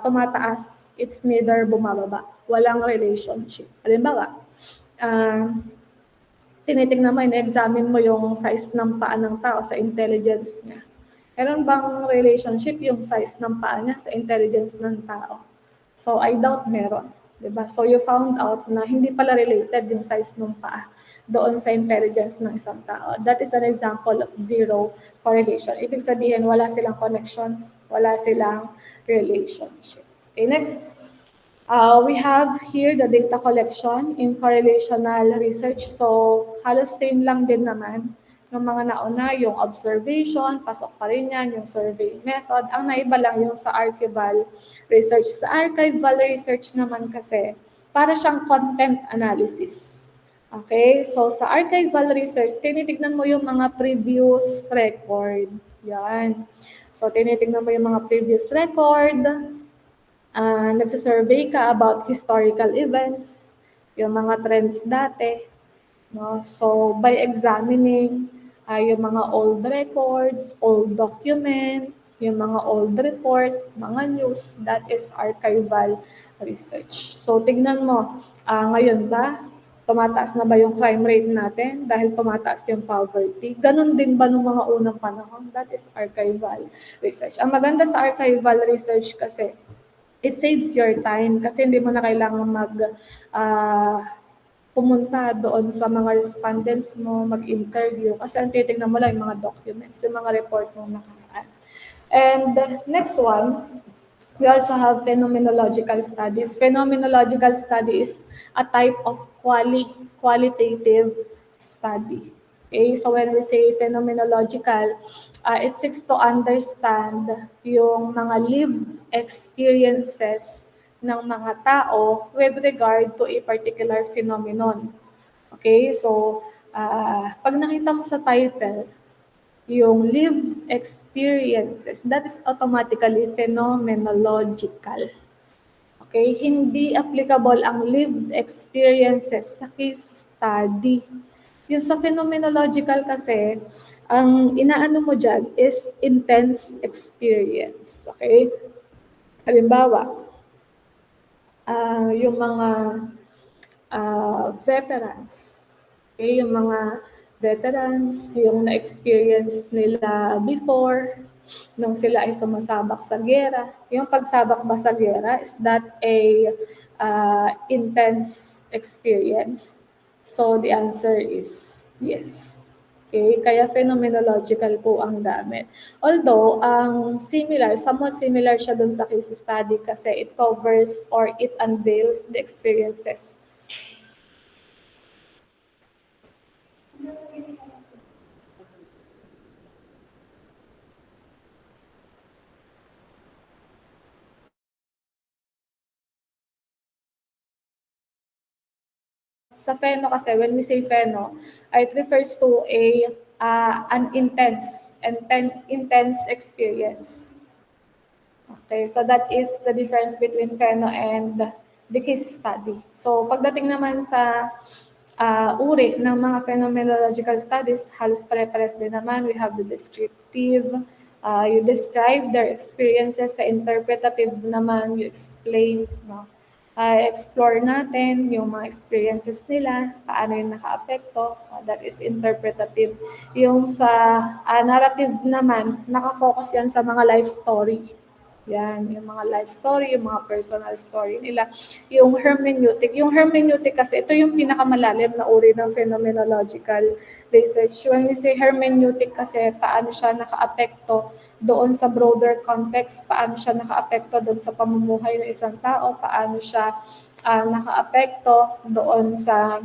tumataas, it's neither bumababa. Walang relationship. Halimbawa, tinitingnan mo, in-examine mo yung size ng paa ng tao sa intelligence niya. Meron bang relationship yung size ng paa niya sa intelligence ng tao? So I doubt meron, 'di ba? So you found out na hindi pala related yung size ng paa doon sa intelligence ng isang tao. That is an example of zero correlation. Ibig sabihin wala silang connection, wala silang relationship. Okay, next. We have here the data collection in correlational research. So, halos same lang din naman ng mga nauna, yung observation, pasok pa rin yan, yung survey method. Ang naiba lang yung sa archival research. Sa archival research naman kasi, para siyang content analysis. Okay, so sa archival research, tinitignan mo yung mga previous record. Yan. So, tinitignan mo yung mga previous record, nagsasurvey ka about historical events, yung mga trends dati. No? So, by examining yung mga old records, old document, yung mga old report, mga news, that is archival research. So, tignan mo, ngayon ba, tumataas na ba yung crime rate natin dahil tumataas yung poverty? Ganon din ba nung mga unang panahon? That is archival research. Ang maganda sa archival research kasi, it saves your time kasi hindi mo na kailangan pumunta doon sa mga respondents mo, mag-interview kasi ang titignan mo lang yung mga documents, yung mga report mo nakaraan. And next one, we also have phenomenological studies. Phenomenological study is a type of qualitative study. Okay, so when we say phenomenological, it seeks to understand yung mga lived experiences ng mga tao with regard to a particular phenomenon. Okay, so pag nakita mo sa title, yung lived experiences, that is automatically phenomenological. Okay, hindi applicable ang lived experiences sa case study. Yung sa phenomenological kasi, ang inaano mo dyan is intense experience. Okay? Halimbawa, yung mga veterans. Okay? Yung mga veterans, yung na-experience nila before, nung sila ay sumasabak sa gera. Yung pagsabak ba sa gera, is that a intense experience? So the answer is yes. Okay, kaya phenomenological po ang gamit. Although, ang somewhat similar siya dun sa case study kasi it covers or it unveils the experiences. Sa pheno kasi, when we say pheno, it refers to an intense experience. Okay, so that is the difference between pheno and the case study. So pagdating naman sa uri ng mga phenomenological studies, halos pare-pares din naman. We have the descriptive, you describe their experiences. Sa interpretative naman, you explain, no? Explore natin yung mga experiences nila, paano yung naka-apekto, that is interpretative. Yung sa narrative naman, nakafocus yan sa mga life story. Yan, yung mga life story, yung mga personal story nila. Yung hermeneutic kasi, ito yung pinakamalalim na uri ng phenomenological research. When we say hermeneutic kasi, paano siya naka-apekto doon sa broader context, paano siya naka-apekto doon sa pamumuhay ng isang tao, paano siya naka-apekto doon sa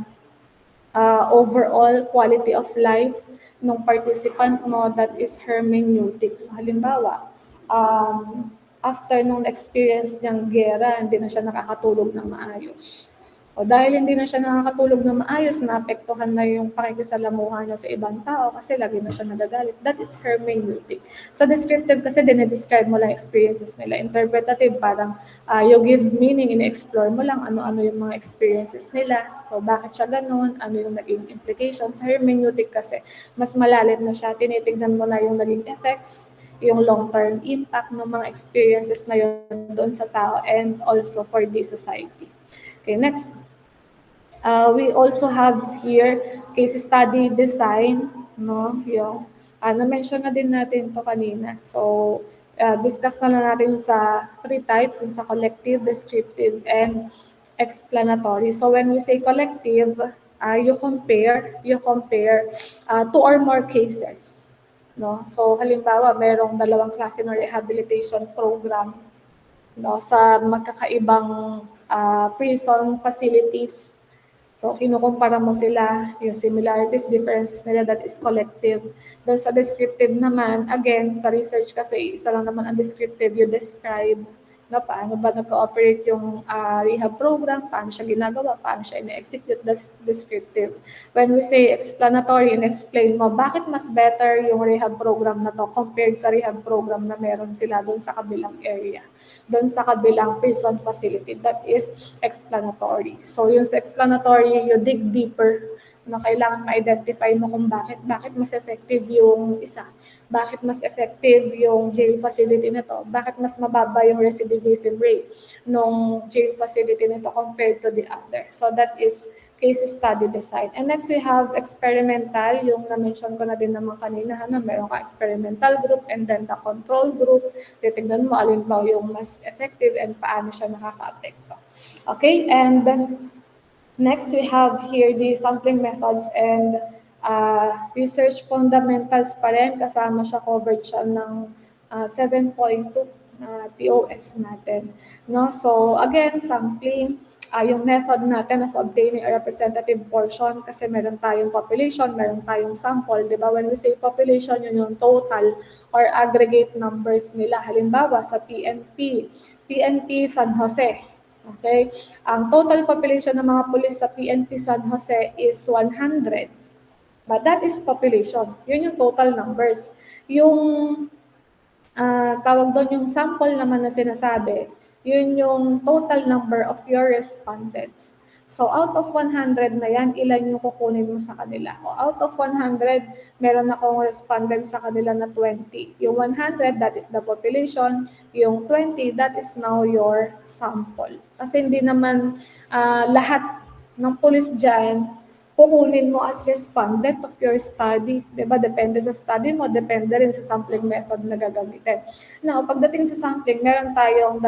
overall quality of life ng participant mo, that is hermeneutic. So halimbawa, after nung experience niyang gera, hindi na siya nakakatulog ng maayos. O dahil hindi na siya nakakatulog ng maayos, naapektuhan na yung pakikisalamuha niya sa ibang tao kasi lagi na siya nagagalit. That is hermeneutic. Sa descriptive kasi, dinedescribe mo lang experiences nila. Interpretative, parang you give meaning, in-explore mo lang ano-ano yung mga experiences nila. So bakit siya ganun, ano yung naging implications. Sa hermeneutic kasi, mas malalim na siya. Tinitignan mo na yung naging effects, yung long-term impact ng mga experiences na yun doon sa tao and also for the society. Okay, next. We also have here case study design, no? Yung Na-mention na din natin to kanina. So, discuss na lang natin yung sa 3 types, yung sa collective, descriptive, and explanatory. So, when we say collective, you compare 2 or more cases. No? So, halimbawa, merong 2 klase ng rehabilitation program, no, sa magkakaibang prison facilities. So, kinukumpara mo sila, yung similarities, differences nila, that is collective. Doon sa descriptive naman, again, sa research kasi, isa lang naman ang descriptive, you describe, no, paano ba nag-cooperate yung rehab program, paano siya ginagawa, paano siya ina-execute, that's descriptive. When we say explanatory, in-explain mo, bakit mas better yung rehab program na to compared sa rehab program na meron sila doon sa kabilang area, doon sa kabilang prison facility. That is explanatory. So yung sa explanatory, you dig deeper, na kailangan ma-identify mo kung bakit mas effective yung isa, bakit mas effective yung jail facility nito, bakit mas mababa yung recidivism rate ng jail facility nito compared to the other. So that is case study design. And next we have experimental, yung na-mention ko na din naman kanina, na meron ka experimental group and then the control group. Titignan mo alin ba yung mas effective and paano siya nakaka-apekto. Okay, and then next we have here the sampling methods and research fundamentals pa rin. Kasama siya, covered siya ng 7.2 TOS natin. No? So again, sampling, yung method natin of obtaining a representative portion, kasi meron tayong population, meron tayong sample, di ba? When we say population, yun yung total or aggregate numbers nila. Halimbawa sa PNP San Jose, okay? Ang total population ng mga pulis sa PNP San Jose is 100. But that is population. Yun yung total numbers. Yung tawag doon yung sample naman na sinasabi, yun yung total number of your respondents. So out of 100 na yan, ilan yung kukunin mo sa kanila? O out of 100, meron akong respondent sa kanila na 20. Yung 100, that is the population. Yung 20, that is now your sample. Kasi hindi naman lahat ng pulis dyan kukunin mo as respondent of your study. Diba? Depende sa study mo, depende rin sa sampling method na gagamitin. Now, pagdating sa sampling, meron tayong 2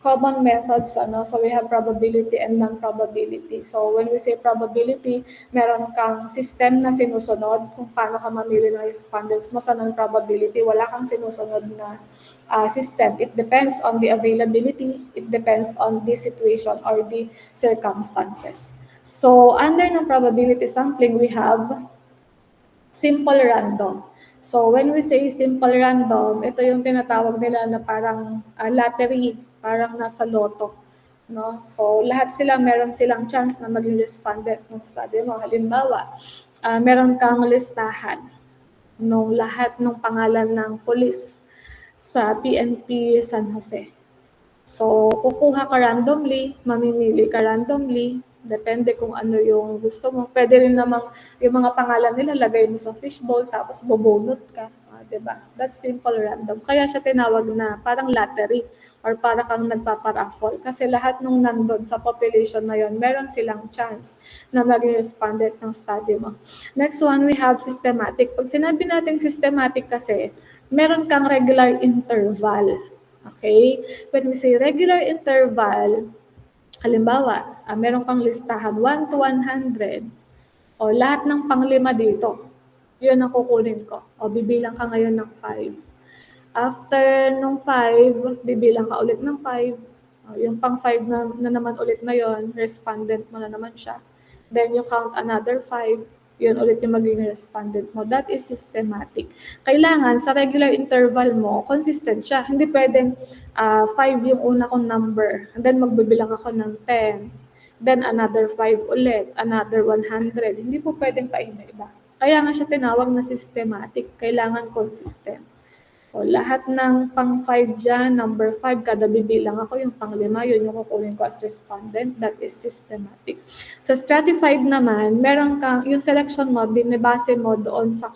common methods. So we have probability and non-probability. So when we say probability, meron kang system na sinusunod kung paano ka mamili ng respondents mo. Sa non-probability, wala kang sinusunod na system. It depends on the availability. It depends on the situation or the circumstances. So under ng probability sampling, we have simple random. So when we say simple random, ito yung tinatawag nila na parang lottery, parang nasa loto. No? So lahat sila, meron silang chance na maging respondent ng study mo. Halimbawa, meron kang listahan ng lahat ng pangalan ng pulis sa PNP San Jose. So kukuha ka randomly, mamimili ka randomly, depende kung ano yung gusto mo. Pwede rin namang yung mga pangalan nila lagay mo sa fishbowl tapos bobonot ka. Diba? That's simple random. Kaya siya tinawag na parang lottery or para kang nagpaparaffle. Kasi lahat nung nandun sa population na yon, meron silang chance na maging respondent ng study mo. Next one, we have systematic. Pag sinabi natin systematic kasi, meron kang regular interval. Okay? When we say regular interval, halimbawa, meron kang listahan 1 to 100, o lahat ng pang-5 dito, yun ang kukunin ko. O bibilang ka ngayon ng 5. After nung 5, bibilang ka ulit ng 5. Yung pang-5 na naman ulit na yon, respondent mo na naman siya. Then you count another 5. Yun ulit yung magiging respondent mo. That is systematic. Kailangan sa regular interval mo, consistent siya. Hindi pwedeng 5 yung una kong number. And then magbibilang ako ng 10. Then another 5 ulit. Another 100. Hindi po pwedeng paiba-iba. Kaya nga siya tinawag na systematic. Kailangan consistent. O, lahat ng pang-5 dyan, number 5, kada bibilang ako, yung pang-5, yun yung kukunin ko as respondent. That is systematic. Sa stratified naman, meron kang, yung selection mo, binibase mo doon sa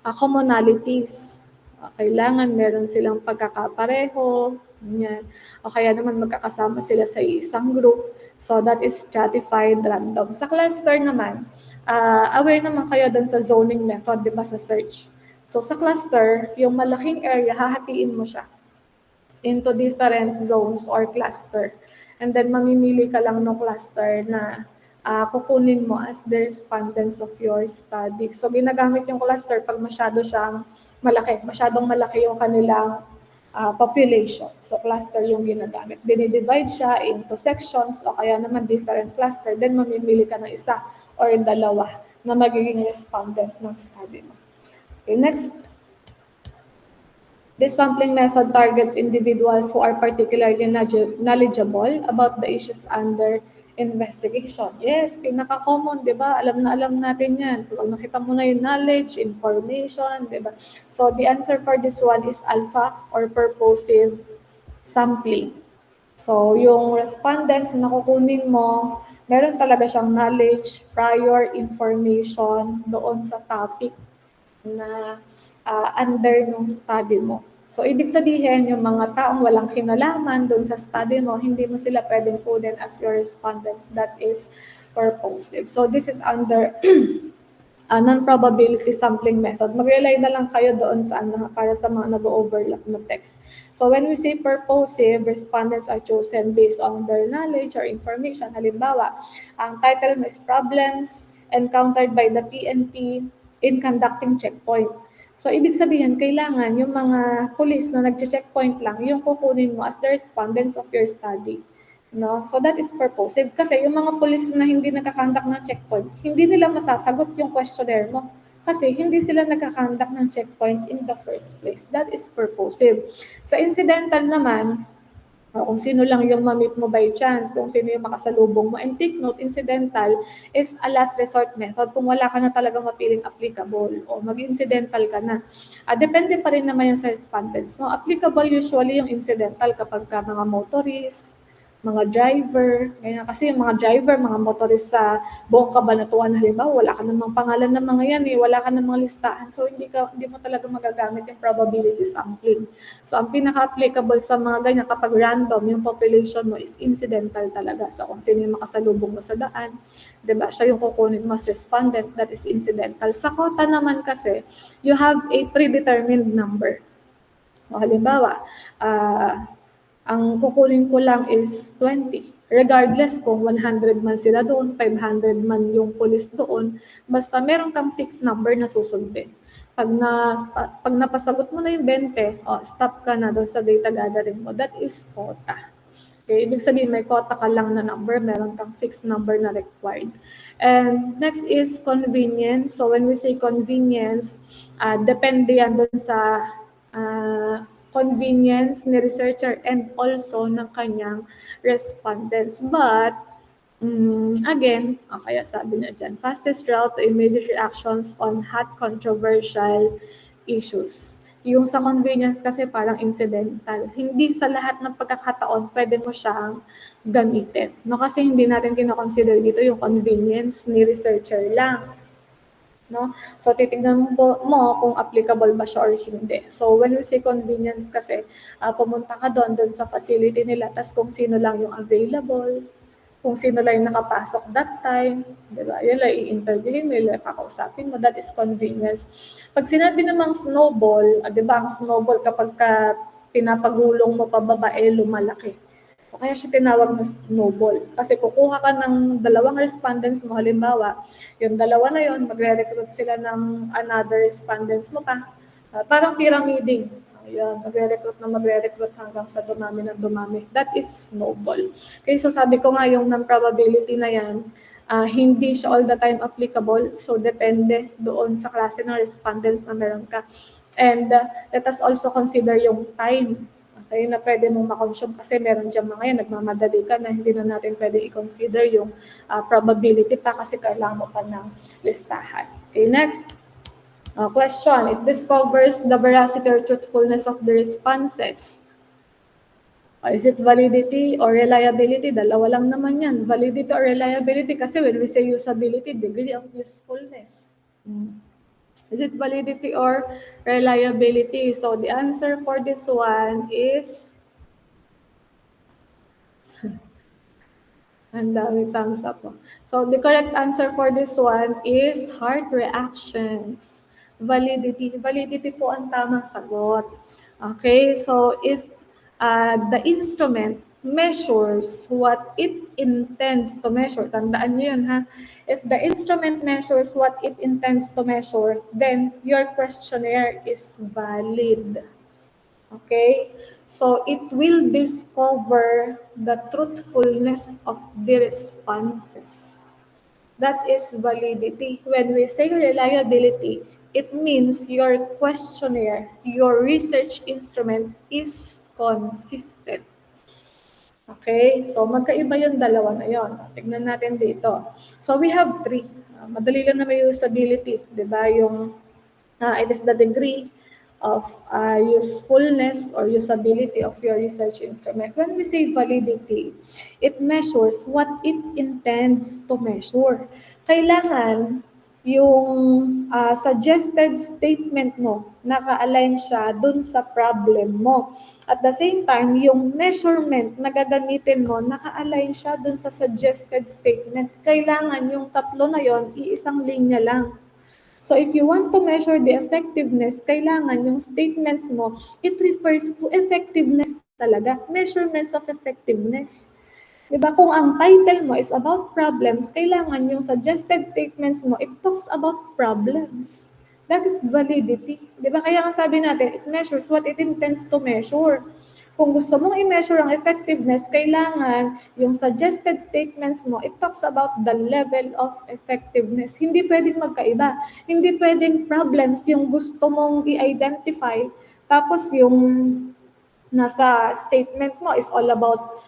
commonalities. Kailangan meron silang pagkakapareho, Yan. O kaya naman magkakasama sila sa isang group. So that is stratified random. Sa cluster naman, aware naman kayo dun sa zoning method, di ba, sa search. So sa cluster, yung malaking area, hahatiin mo siya into different zones or cluster. And then mamimili ka lang ng cluster na kukunin mo as the respondents of your study. So ginagamit yung cluster pag masyadong malaki yung kanilang population. So cluster yung ginagamit. Dinidivide siya into sections o kaya naman different cluster. Then mamimili ka ng isa or dalawa na magiging respondent ng study mo. Okay, next. This sampling method targets individuals who are particularly knowledgeable about the issues under investigation. Yes, pinaka-common, di ba? Alam na alam natin yan. Pag nakita mo na yung knowledge, information, di ba? So the answer for this one is alpha or purposive sampling. So yung respondents na kukunin mo, meron talaga siyang knowledge, prior information doon sa topic na under nung study mo. So, ibig sabihin, yung mga taong walang kinalaman doon sa study mo, hindi mo sila pwedeng kunin as your respondents. That is purposive. So, this is under non-probability sampling method. Mag-rely na lang kayo doon sa para sa mga nag-overlap na text. So, when we say purposive, respondents are chosen based on their knowledge or information. Halimbawa, ang title mo is Problems Encountered by the PNP in Conducting Checkpoint. So, ibig sabihin, kailangan yung mga police na nag-checkpoint lang, yung kukunin mo as the respondents of your study. No? So, that is purposive. Kasi yung mga police na hindi nagkakandak ng checkpoint, hindi nila masasagot yung questionnaire mo. Kasi hindi sila nagkakandak ng checkpoint in the first place. That is purposive. Sa incidental naman, kung sino lang yung ma-meet mo by chance, kung sino yung makasalubong mo. And take note, incidental is a last resort method kung wala ka na talaga mapiling applicable o mag-incidental ka na. Depende pa rin naman yung sa respondents mo. Applicable usually yung incidental kapag ka mga motorist, mga driver, ganyan. Kasi yung mga driver, mga motorist sa buong Cabanatuan, halimbawa, wala ka namang pangalan ng mga yan wala ka namang listahan. So, hindi mo talaga magagamit yung probability sampling. So, ang pinaka-applicable sa mga ganyan, kapag random, yung population mo is incidental talaga. So, kung sino yung makasalubong mo sa daan, diba? Siya yung kukunin mo as respondent, that is incidental. Sa quota naman kasi, you have a predetermined number. O, halimbawa, ang kukunin ko lang is 20. Regardless kung 100 man sila doon, 500 man yung police doon, basta meron kang fixed number na susundin. Pag napasagot mo na yung 20, stop ka na doon sa data gathering mo. That is quota. Okay, ibig sabihin may quota ka lang na number, meron kang fixed number na required. And next is convenience. So when we say convenience, depende yan doon sa convenience ni researcher and also ng kanyang respondents. But, again, kaya sabi niya dyan, fastest route to immediate reactions on hot controversial issues. Yung sa convenience kasi parang incidental. Hindi sa lahat ng pagkakataon pwede mo siyang gamitin. No, kasi hindi natin kinoconsider dito yung convenience ni researcher lang. No? So, titignan mo kung applicable ba siya or hindi. So, when we say convenience kasi, pumunta ka doon sa facility nila, tas kung sino lang yung available, kung sino lang yung nakapasok that time, di ba? Yun lang, i-interviewin mo, yun lang kakausapin mo, that is convenience. Pag sinabi namang snowball, di ba, ang snowball kapag pinapagulong mo pababa, lumalaki. O kaya siya tinawag na snowball. Kasi kukuha ka ng dalawang respondents mo, halimbawa, yung dalawa na yon magre-recruit sila ng another respondents mo pa. Parang pyramiding. Ayan, magre-recruit hanggang sa dumami ng dumami. That is snowball. Okay, so sabi ko nga yung non-probability na yan, hindi siya all the time applicable. So depende doon sa klase ng respondents na meron ka. And let us also consider yung time. Okay, na pwede mong makonsume kasi meron dyan mga yan, nagmamadali ka na hindi na natin pwede i-consider yung probability pa kasi kailangan mo pa ng listahan. Okay, next. Question, it discovers the veracity or truthfulness of the responses. Is it validity or reliability? Dalawa lang naman yan. Validity or reliability kasi when we say usability, degree of usefulness. Is it validity or reliability? So the answer for this one is Ang dami thumbs up po. So the correct answer for this one is heart reactions. Validity. Validity po ang tamang sagot. Okay, so if the instrument measures what it intends to measure, tandaan niyo yun ha. If the instrument measures what it intends to measure, then your questionnaire is valid. Okay? So it will discover the truthfulness of the responses. That is validity. When we say reliability, it means your questionnaire, your research instrument is consistent. Okay? So magkaiba yung dalawa na yon. Tignan natin dito. So we have three. Madali lang na may usability. Diba? Yung it is the degree of usefulness or usability of your research instrument. When we say validity, it measures what it intends to measure. Kailangan yung suggested statement mo, naka-align siya dun sa problem mo. At the same time, yung measurement na gagamitin mo, naka-align siya dun sa suggested statement. Kailangan yung tatlo na yon, iisang linya lang. So if you want to measure the effectiveness, kailangan yung statements mo, it refers to effectiveness talaga, measurements of effectiveness. Diba? Kung ang title mo is about problems, kailangan yung suggested statements mo, it talks about problems. That is validity. Diba? Kaya nga sabi natin, it measures what it intends to measure. Kung gusto mong i-measure ang effectiveness, kailangan yung suggested statements mo, it talks about the level of effectiveness. Hindi pwedeng magkaiba. Hindi pwedeng problems yung gusto mong i-identify, tapos yung nasa statement mo is all about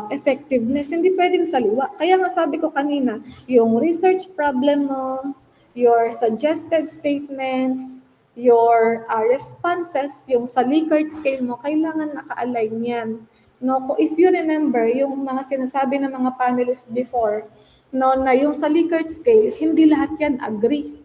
effectiveness. Hindi pwedeng saliwa. Kaya nga sabi ko kanina, yung research problem mo, your suggested statements, your responses, yung sa Likert scale mo, kailangan naka-align yan. No, if you remember, yung mga sinasabi ng mga panelists before, no, na yung sa Likert scale, hindi lahat yan agree.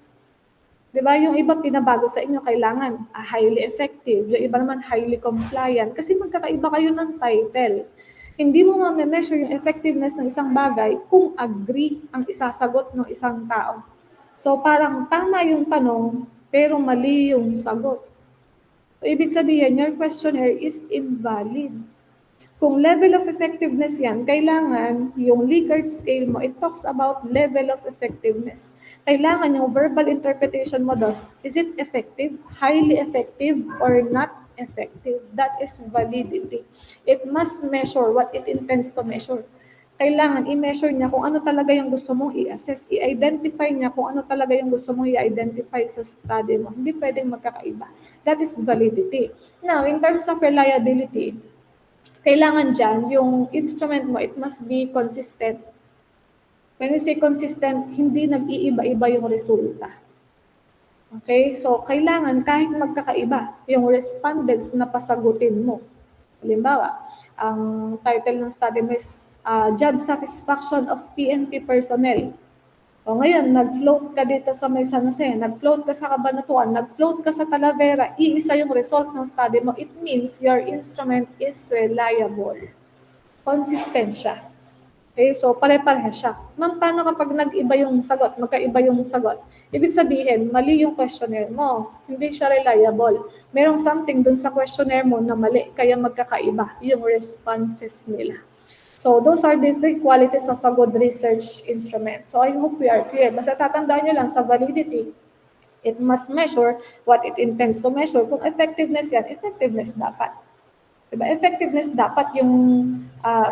Diba? Yung iba pinabago sa inyo, kailangan highly effective. Yung iba naman highly compliant. Kasi magkakaiba kayo ng title. Hindi mo ma-measure yung effectiveness ng isang bagay kung agree ang isasagot ng isang tao. So parang tama yung tanong, pero mali yung sagot. So, ibig sabihin, your questionnaire is invalid. Kung level of effectiveness yan, kailangan yung Likert scale mo, it talks about level of effectiveness. Kailangan yung verbal interpretation mo doon, is it effective, highly effective, or not effective? That is validity. It must measure what it intends to measure. Kailangan i-measure niya kung ano talaga yung gusto mong i-assess, i-identify niya kung ano talaga yung gusto mong i-identify sa study mo. Hindi pwedeng magkakaiba. That is validity. Now, in terms of reliability, kailangan dyan, yung instrument mo, it must be consistent. When we say consistent, hindi nag-iiba-iba yung resulta. Okay? So, kailangan kahit magkakaiba, yung respondents na pasagutin mo. Halimbawa, ang title ng study mo is Job Satisfaction of PNP Personnel. O ngayon, nag-float ka dito sa may San Jose, nag-float ka sa Cabanatuan, nag-float ka sa Talavera, iisa yung result ng study mo, it means your instrument is reliable. Consistent siya. Okay, so pare-pareha siya. Ma'am, paano kapag nag-iba yung sagot, magkaiba yung sagot? Ibig sabihin, mali yung questionnaire mo, hindi siya reliable. Merong something dun sa questionnaire mo na mali, kaya magkakaiba yung responses nila. So those are the three qualities of a good research instrument. So I hope we are clear. Basta tatandaan nyo lang sa validity, it must measure what it intends to measure. Kung effectiveness yan, effectiveness dapat. Diba? Effectiveness dapat yung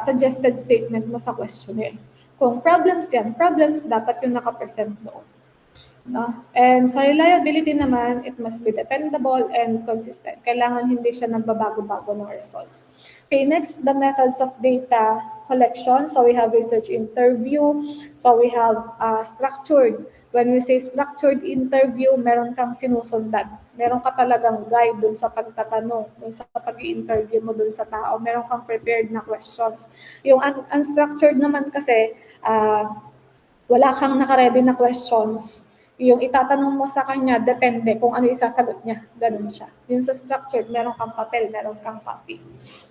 suggested statement mo sa questionnaire. Kung problems yan, problems dapat yung nakapresent doon. No? And sa reliability naman, it must be dependable and consistent. Kailangan hindi siya nagbabago-bago ng results. Okay, next, the methods of data collection. So we have research interview. So we have structured. When we say structured interview, meron kang sinusundan. Meron ka talagang guide dun sa pagtatanong, dun sa pag-i-interview mo dun sa tao. Meron kang prepared na questions. Yung unstructured naman kasi, wala kang naka-ready na questions. Yung itatanong mo sa kanya, depende kung ano isasagot niya. Ganun siya. Yung sa structured, meron kang papel, meron kang copy.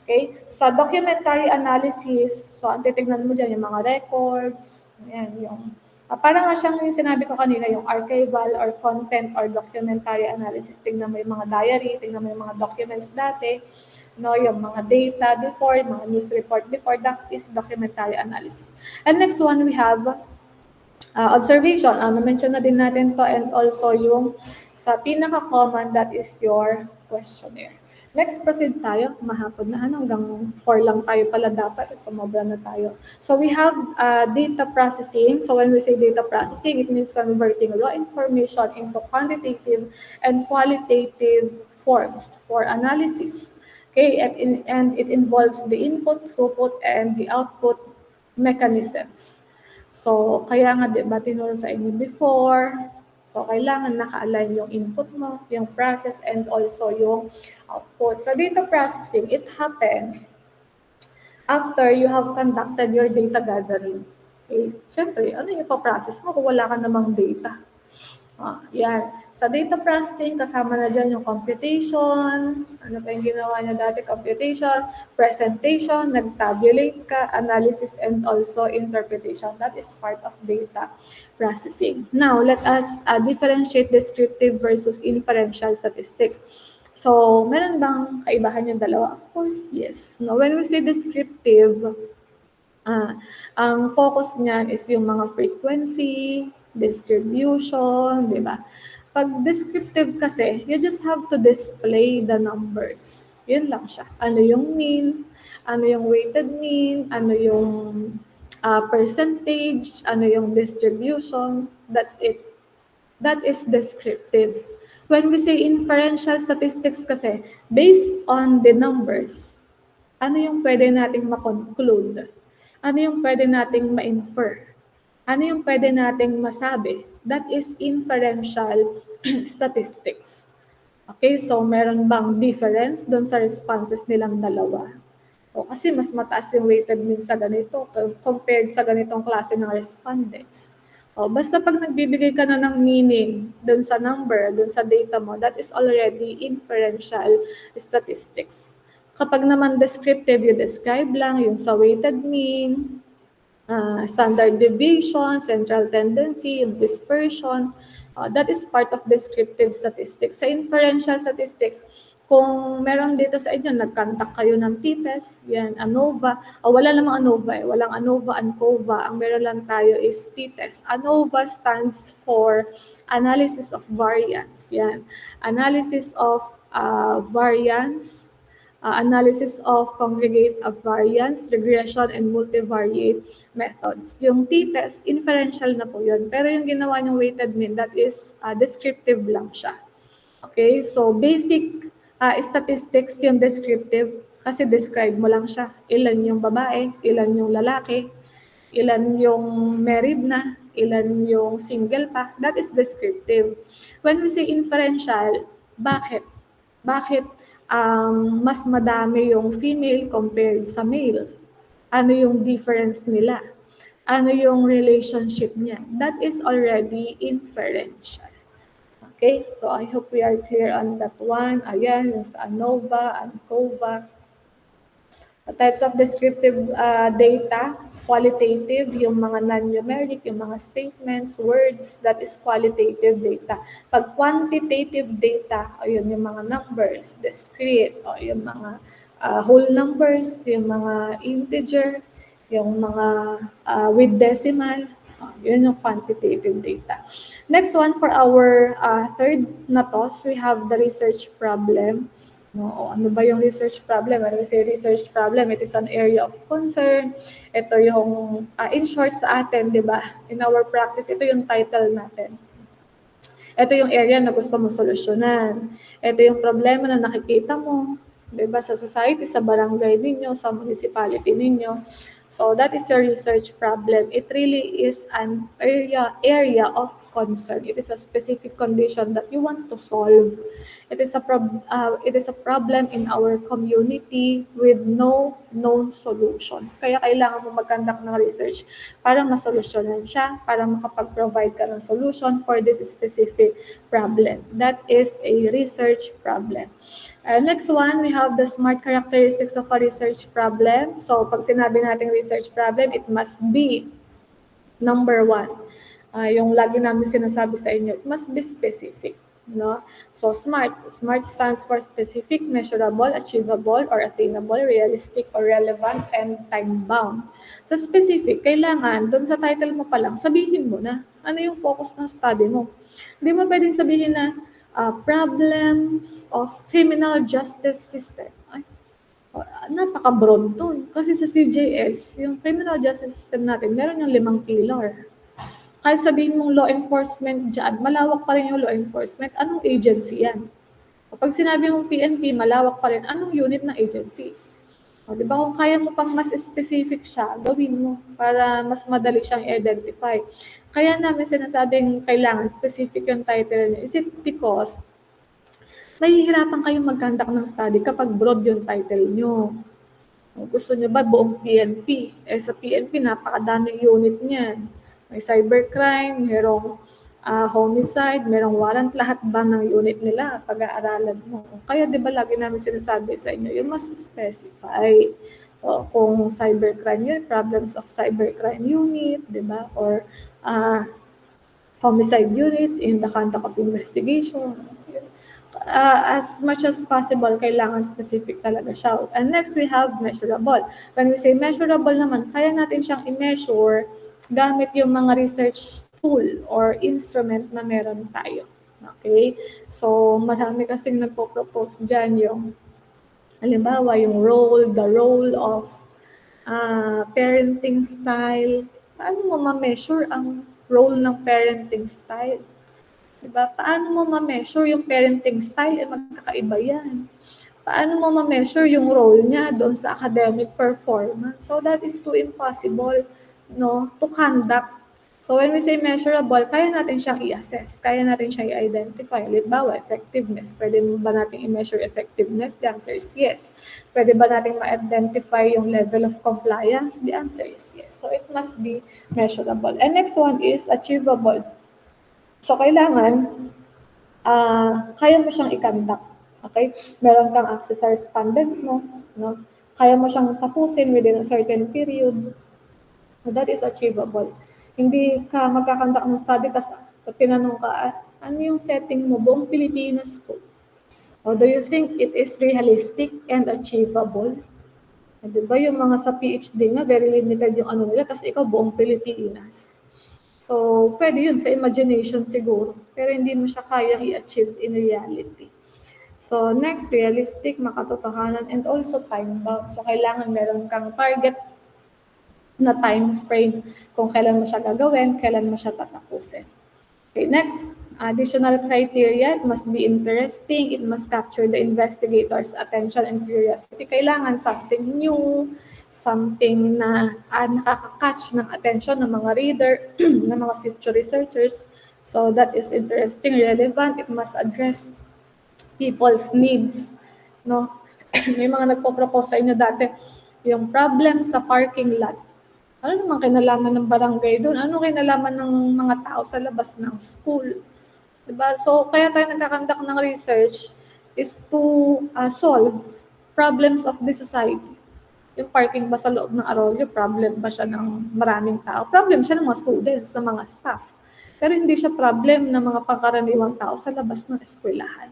Okay? Sa documentary analysis, so ang titignan mo dyan yung mga records, yan, yung parang nga siyang yung sinabi ko kanina, yung archival or content or documentary analysis. Tingnan mo yung mga diary, tingnan mo yung mga documents dati, no, yung mga data before, mga news report before, that is documentary analysis. And next one, we have observation. Na-mention na din natin to, and also yung sa pinaka-common, that is your questionnaire. Next, proceed tayo. Mahapon na, hanggang 4 lang tayo pala dapat. Sumobra na tayo. So we have data processing. So when we say data processing, it means converting raw information into quantitative and qualitative forms for analysis. Okay, and it involves the input, throughput, and the output mechanisms. So, kaya nga, di ba, tinuro sa inyo before, so kailangan naka-align yung input mo, yung process, and also yung output. Sa data processing, it happens after you have conducted your data gathering. Okay? Siyempre, ano yung ipaprocess mo kung wala ka namang data? Yan. Sa data processing, kasama na dyan yung computation, ano pa yung ginawa niya dati, computation, presentation, nag-tabulate ka, analysis, and also interpretation. That is part of data processing. Now, let us differentiate descriptive versus inferential statistics. So, meron bang kaibahan yung dalawa? Of course, yes. Now, when we say descriptive, ang focus niyan is yung mga frequency, distribution, di ba? Pag descriptive kasi, you just have to display the numbers. Yun lang siya. Ano yung mean, ano yung weighted mean, ano yung percentage, ano yung distribution, that's it. That is descriptive. When we say inferential statistics kasi, based on the numbers, ano yung pwede nating ma-conclude? Ano yung pwede nating ma-infer? Ano yung pwede nating masabi? That is inferential statistics. Okay, so meron bang difference doon sa responses nilang dalawa? O kasi mas mataas yung weighted mean sa ganito compared sa ganitong klase ng respondents. O basta pag nagbibigay ka na ng meaning doon sa number, doon sa data mo, that is already inferential statistics. Kapag naman descriptive, you describe lang yung sa weighted mean, standard deviation, central tendency, yung dispersion, that is part of descriptive statistics. Sa inferential statistics, kung meron dito sa inyo, nag-conduct kayo ng t-test, yan, ANOVA. Wala namang ANOVA eh. Walang ANOVA, ANCOVA. Ang meron lang tayo is t-test. ANOVA stands for Analysis of Variance. Yan. Analysis of variance, analysis of congregate of variance, regression, and multivariate methods. Yung t-test, inferential na po yun. Pero yung ginawa niyong weighted mean, that is descriptive lang siya. Okay, so basic statistics yung descriptive kasi describe mo lang siya. Ilan yung babae, ilan yung lalaki, ilan yung married na, ilan yung single pa. That is descriptive. When we say inferential, bakit? Bakit mas madami yung female compared sa male? Ano yung difference nila? Ano yung relationship niya? That is already inferential. Okay, so I hope we are clear on that one. Ayan, yung sa ANOVA, ANCOVA. Types of descriptive data, qualitative, yung mga non-numeric, yung mga statements, words, that is qualitative data. Pag quantitative data, ayun, yung mga numbers, discrete, o yung mga whole numbers, yung mga integer, yung mga with decimal, yun yung quantitative data. Next one for our third na TOS, we have the research problem. No, ano ba yung research problem? When we say research problem, it is an area of concern. Ito yung, in short sa atin, di ba? In our practice, ito yung title natin. Ito yung area na gusto mo solusyonan. Ito yung problema na nakikita mo, di ba? Sa society, sa barangay ninyo, sa municipality ninyo. So that is your research problem. It really is an area of concern. It is a specific condition that you want to solve. It is a problem in our community with no known solution. Kaya kailangan mo mag-conduct ng research para masolusyonan siya, para makapag-provide ka ng solution for this specific problem. That is a research problem. Next one, we have the SMART characteristics of a research problem. So, pag sinabi natin research problem, it must be number one. Yung lagi namin sinasabi sa inyo, it must be specific. No? So, SMART. SMART stands for specific, measurable, achievable, or attainable, realistic, or relevant, and time-bound. Sa specific, kailangan, doon sa title mo pa lang, sabihin mo na ano yung focus ng study mo. Hindi mo pwedeng sabihin na problems of criminal justice system. Ay, napaka-broad dun. Kasi sa CJS, yung criminal justice system natin, meron yung 5 pillar. Kahit sabihin mong law enforcement dyan, malawak pa rin yung law enforcement. Anong agency yan? Kapag sinabi mong PNP, malawak pa rin. Anong unit ng agency? O, di ba kung kaya mo pang mas specific siya, gawin mo para mas madali siyang identify. Kaya namin sinasabing kailangan specific yung title niya. Is it because nahihirapan kayong mag-conduct ng study kapag broad yung title nyo? Gusto nyo ba buong PNP? Sa PNP, napakadaming unit niyan. May cybercrime, merong homicide, merong warrant, lahat ba ng unit nila pag-aaralan mo. Kaya di ba lagi namin sinasabi sa inyo, you must specify kung cybercrime yun, problems of cybercrime unit, di ba? Or homicide unit in the conduct of investigation. As much as possible, kailangan specific talaga siya. And next, we have measurable. When we say measurable naman, kaya natin siyang i-measure gamit yung mga research tool or instrument na meron tayo. Okay? So, marami kasing nagpo-propose dyan yung, halimbawa, yung the role of parenting style. Paano mo ma-measure ang role ng parenting style? Diba? Paano mo ma-measure yung parenting style? Magkakaiba yan. Paano mo ma-measure yung role niya doon sa academic performance? So, that is too impossible to conduct. So when we say measurable, kaya natin siyang i-assess, kaya natin siyang i-identify. Halimbawa, effectiveness. Pwede ba natin i-measure effectiveness? The answer is yes. Pwede ba natin ma-identify yung level of compliance? The answer is yes. So it must be measurable. And next one is achievable. So kailangan, kaya mo siyang i-conduct. Okay? Meron kang access sa respondents mo. No? Kaya mo siyang tapusin within a certain period. That is achievable. Hindi ka magkakandak ng study kasi tinanong ka, ano yung setting mo? Buong Pilipinas po. Or do you think it is realistic and achievable? Diba yung mga sa PhD nga, very limited yung ano nila, kasi ikaw buong Pilipinas. So, pwede yun sa imagination siguro, pero hindi mo siya kayang i-achieve in reality. So, next, realistic, makatotohanan, and also time-bound. So, kailangan meron kang target na time frame kung kailan mo siya gagawin, kailan mo siya tatapusin. Okay, next, additional criteria, it must be interesting, it must capture the investigator's attention and curiosity. Kailangan something new, something na nakaka-catch ng attention ng mga reader, ng mga future researchers. So that is interesting, relevant, it must address people's needs. No? May mga nagpo-propose sa inyo dati, yung problem sa parking lot. Ano naman kinalaman ng barangay doon? Ano kinalaman ng mga tao sa labas ng school? Diba? So, kaya tayo nagkakandak ng research is to solve problems of the society. Yung parking ba sa loob ng Arroyo, problem ba siya ng maraming tao? Problem siya ng mga students, ng mga staff. Pero hindi siya problem ng mga pangkaraniwang tao sa labas ng eskwelahan.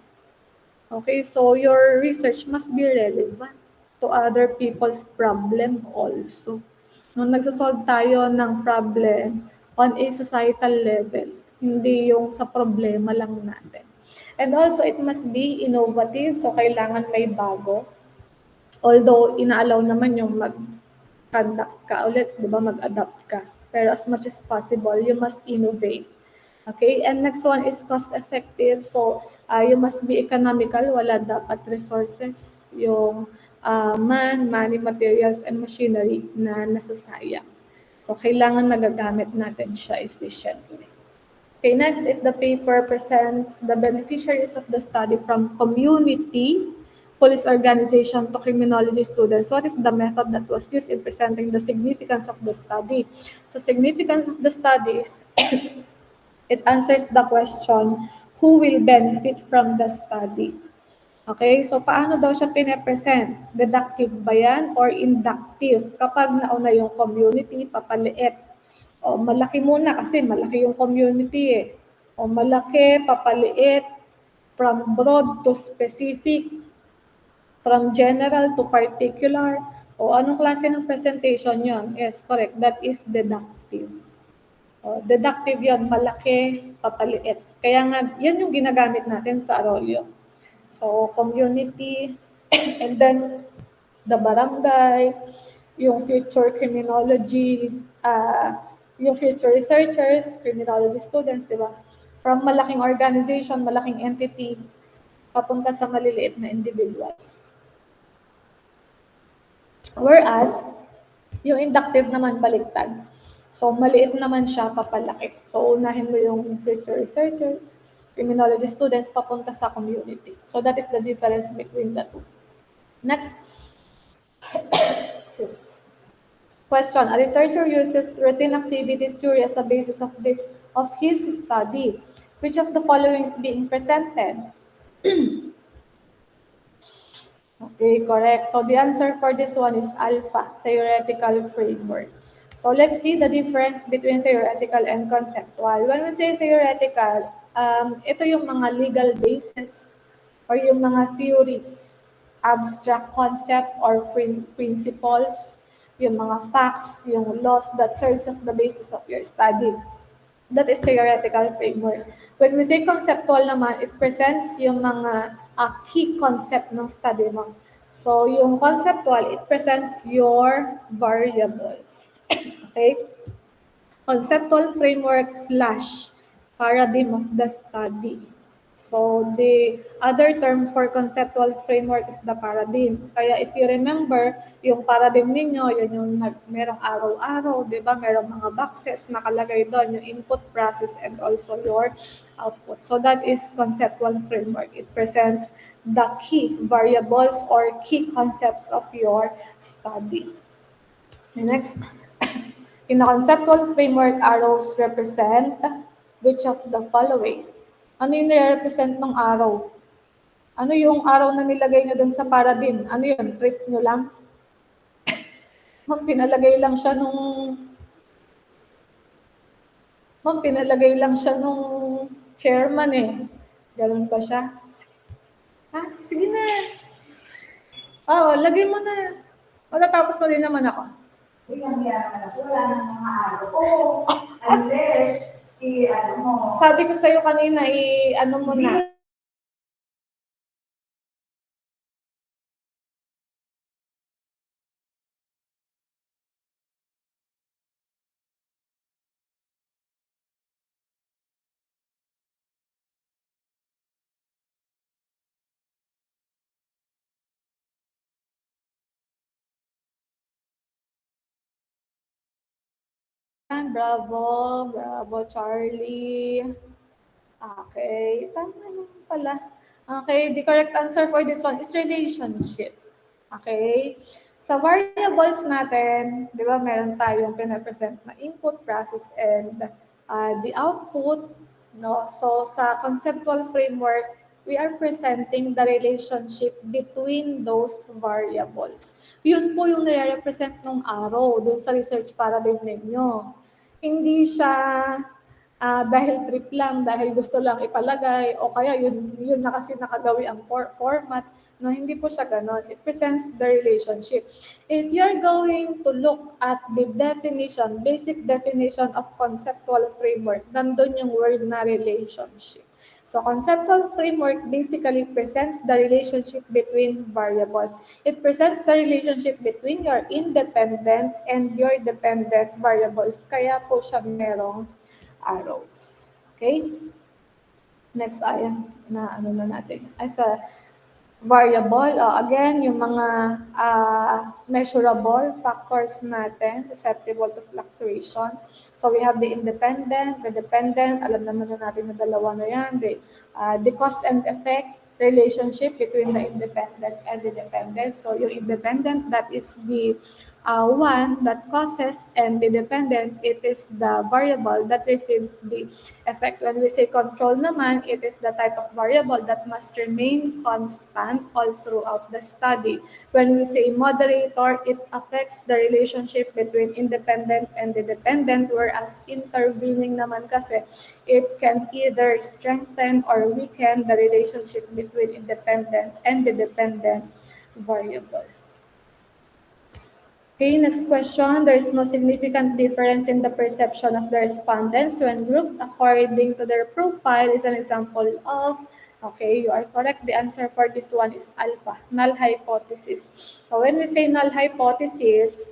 Okay, so your research must be relevant to other people's problem also. Nung nagsasolve tayo ng problem on a societal level, hindi yung sa problema lang natin. And also, it must be innovative, so kailangan may bago. Although, inaalaw naman yung mag-conduct ka ulit, di ba, mag-adapt ka. Pero as much as possible, you must innovate. Okay, and next one is cost-effective. So, you must be economical, wala dapat resources, yung money, materials, and machinery na nasasayang. So, kailangan nagagamit natin siya efficiently. Okay, next, if the paper presents the beneficiaries of the study from community, police organization to criminology students, what is the method that was used in presenting the significance of the study? So significance of the study, it answers the question, who will benefit from the study? Okay, so paano daw siya pine-present? Deductive ba yan or inductive? Kapag nauna yung community, papaliit. O malaki muna kasi malaki yung community eh. O malaki, papaliit, from broad to specific, from general to particular. O anong klase ng presentation yon? Yes, correct. That is deductive. O, deductive yon, malaki, papaliit. Kaya nga, yan yung ginagamit natin sa Arroyo. So, community, and then the barangay, yung future criminology, yung future researchers, criminology students, di ba? From malaking organization, malaking entity, papunta sa maliliit na individuals. Whereas, yung inductive naman baliktad. So, maliit naman siya, papalaki. So, unahin mo yung future researchers, criminology students, papunta sa community. So, that is the difference between the two. Next. Question. A researcher uses routine activity theory as a basis of his study. Which of the following is being presented? Okay, correct. So, the answer for this one is alpha, theoretical framework. So let's see the difference between theoretical and conceptual. When we say theoretical, ito yung mga legal basis or yung mga theories, abstract concept or principles, yung mga facts, yung laws that serves as the basis of your study. That is theoretical framework. When we say conceptual naman, it presents yung mga key concept ng study mo. So yung conceptual, it presents your variables. Okay? Conceptual framework / paradigm of the study. So the other term for conceptual framework is the paradigm. Kaya if you remember, yung paradigm ninyo, yun yung merong araw-araw, di ba? Merong mga boxes nakalagay doon, yung input, process, and also your output. So that is conceptual framework. It presents the key variables or key concepts of your study. Next. In the conceptual framework, arrows represent which of the following? Ano yung nire-represent ng arrow? Ano yung arrow na nilagay nyo dun sa paradigm? Ano yun? Trip nyo lang? Pinalagay lang siya nung chairman eh. Ganun ba siya? Sige na. Lagay mo na. Matatapos na din naman ako. Wala ng mga araw ko. Unless, i-ano mo. Sabi ko sa'yo kanina, i-ano mo na. Bravo, bravo, Charlie. Okay, tama naman pala. Okay, the correct answer for this one is relationship. Okay, sa variables natin, di ba, meron tayong pinapresent na input, process, and the output. No? So sa conceptual framework, we are presenting the relationship between those variables. Yun po yung nire-represent ng arrow dun sa research paradigm ninyo. Hindi siya dahil trip lang, dahil gusto lang ipalagay, o kaya yun na kasi nakagawi ang format. No, hindi po siya ganon. It presents the relationship. If you're going to look at the definition, basic definition of conceptual framework, nandun yung word na relationship. So conceptual framework basically presents the relationship between variables. It presents the relationship between your independent and your dependent variables. Kaya po siya merong arrows. Okay? Next, ayan, na natin. As a variable, again, yung mga measurable factors natin, susceptible to fluctuation. So we have the independent, the dependent, alam naman na natin na dalawa na yan. The cause and effect, relationship between the independent and the dependent. So yung independent, that is the one that causes, and the dependent, it is the variable that receives the effect. When we say control naman, it is the type of variable that must remain constant all throughout the study. When we say moderator, it affects the relationship between independent and the dependent, whereas intervening naman kasi, it can either strengthen or weaken the relationship between independent and the dependent variable. Okay, next question. There is no significant difference in the perception of the respondents when grouped according to their profile is an example of, okay, you are correct. The answer for this one is alpha, null hypothesis. So when we say null hypothesis,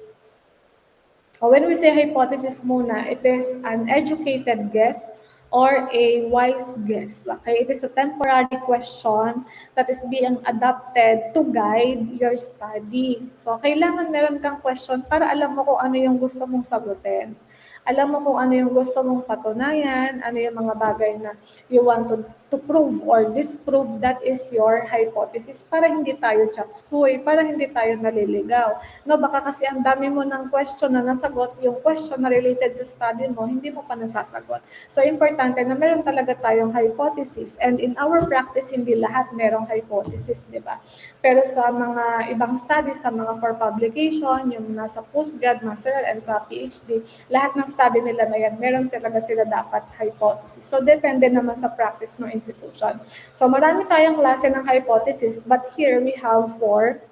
when we say hypothesis muna, it is an educated guess or a wise guess. Okay, it is a temporary question that is being adapted to guide your study. So, kailangan meron kang question para alam mo kung ano yung gusto mong sagutin. Alam mo kung ano yung gusto mong patunayan, ano yung mga bagay na you want to prove or disprove, that is your hypothesis, para hindi tayo chapsuy, para hindi tayo naliligaw. No, baka kasi ang dami mo ng question na nasagot, yung question na related sa study mo, hindi mo pa nasasagot. So, importante na meron talaga tayong hypothesis. And in our practice, hindi lahat merong hypothesis, di ba? Pero sa mga ibang studies, sa mga for publication, yung nasa postgrad, masteral, and sa PhD, lahat ng study nila na yan, meron talaga sila dapat hypothesis. So, depende naman sa practice ng institution. So, marami tayong klase ng hypothesis, but here we have four: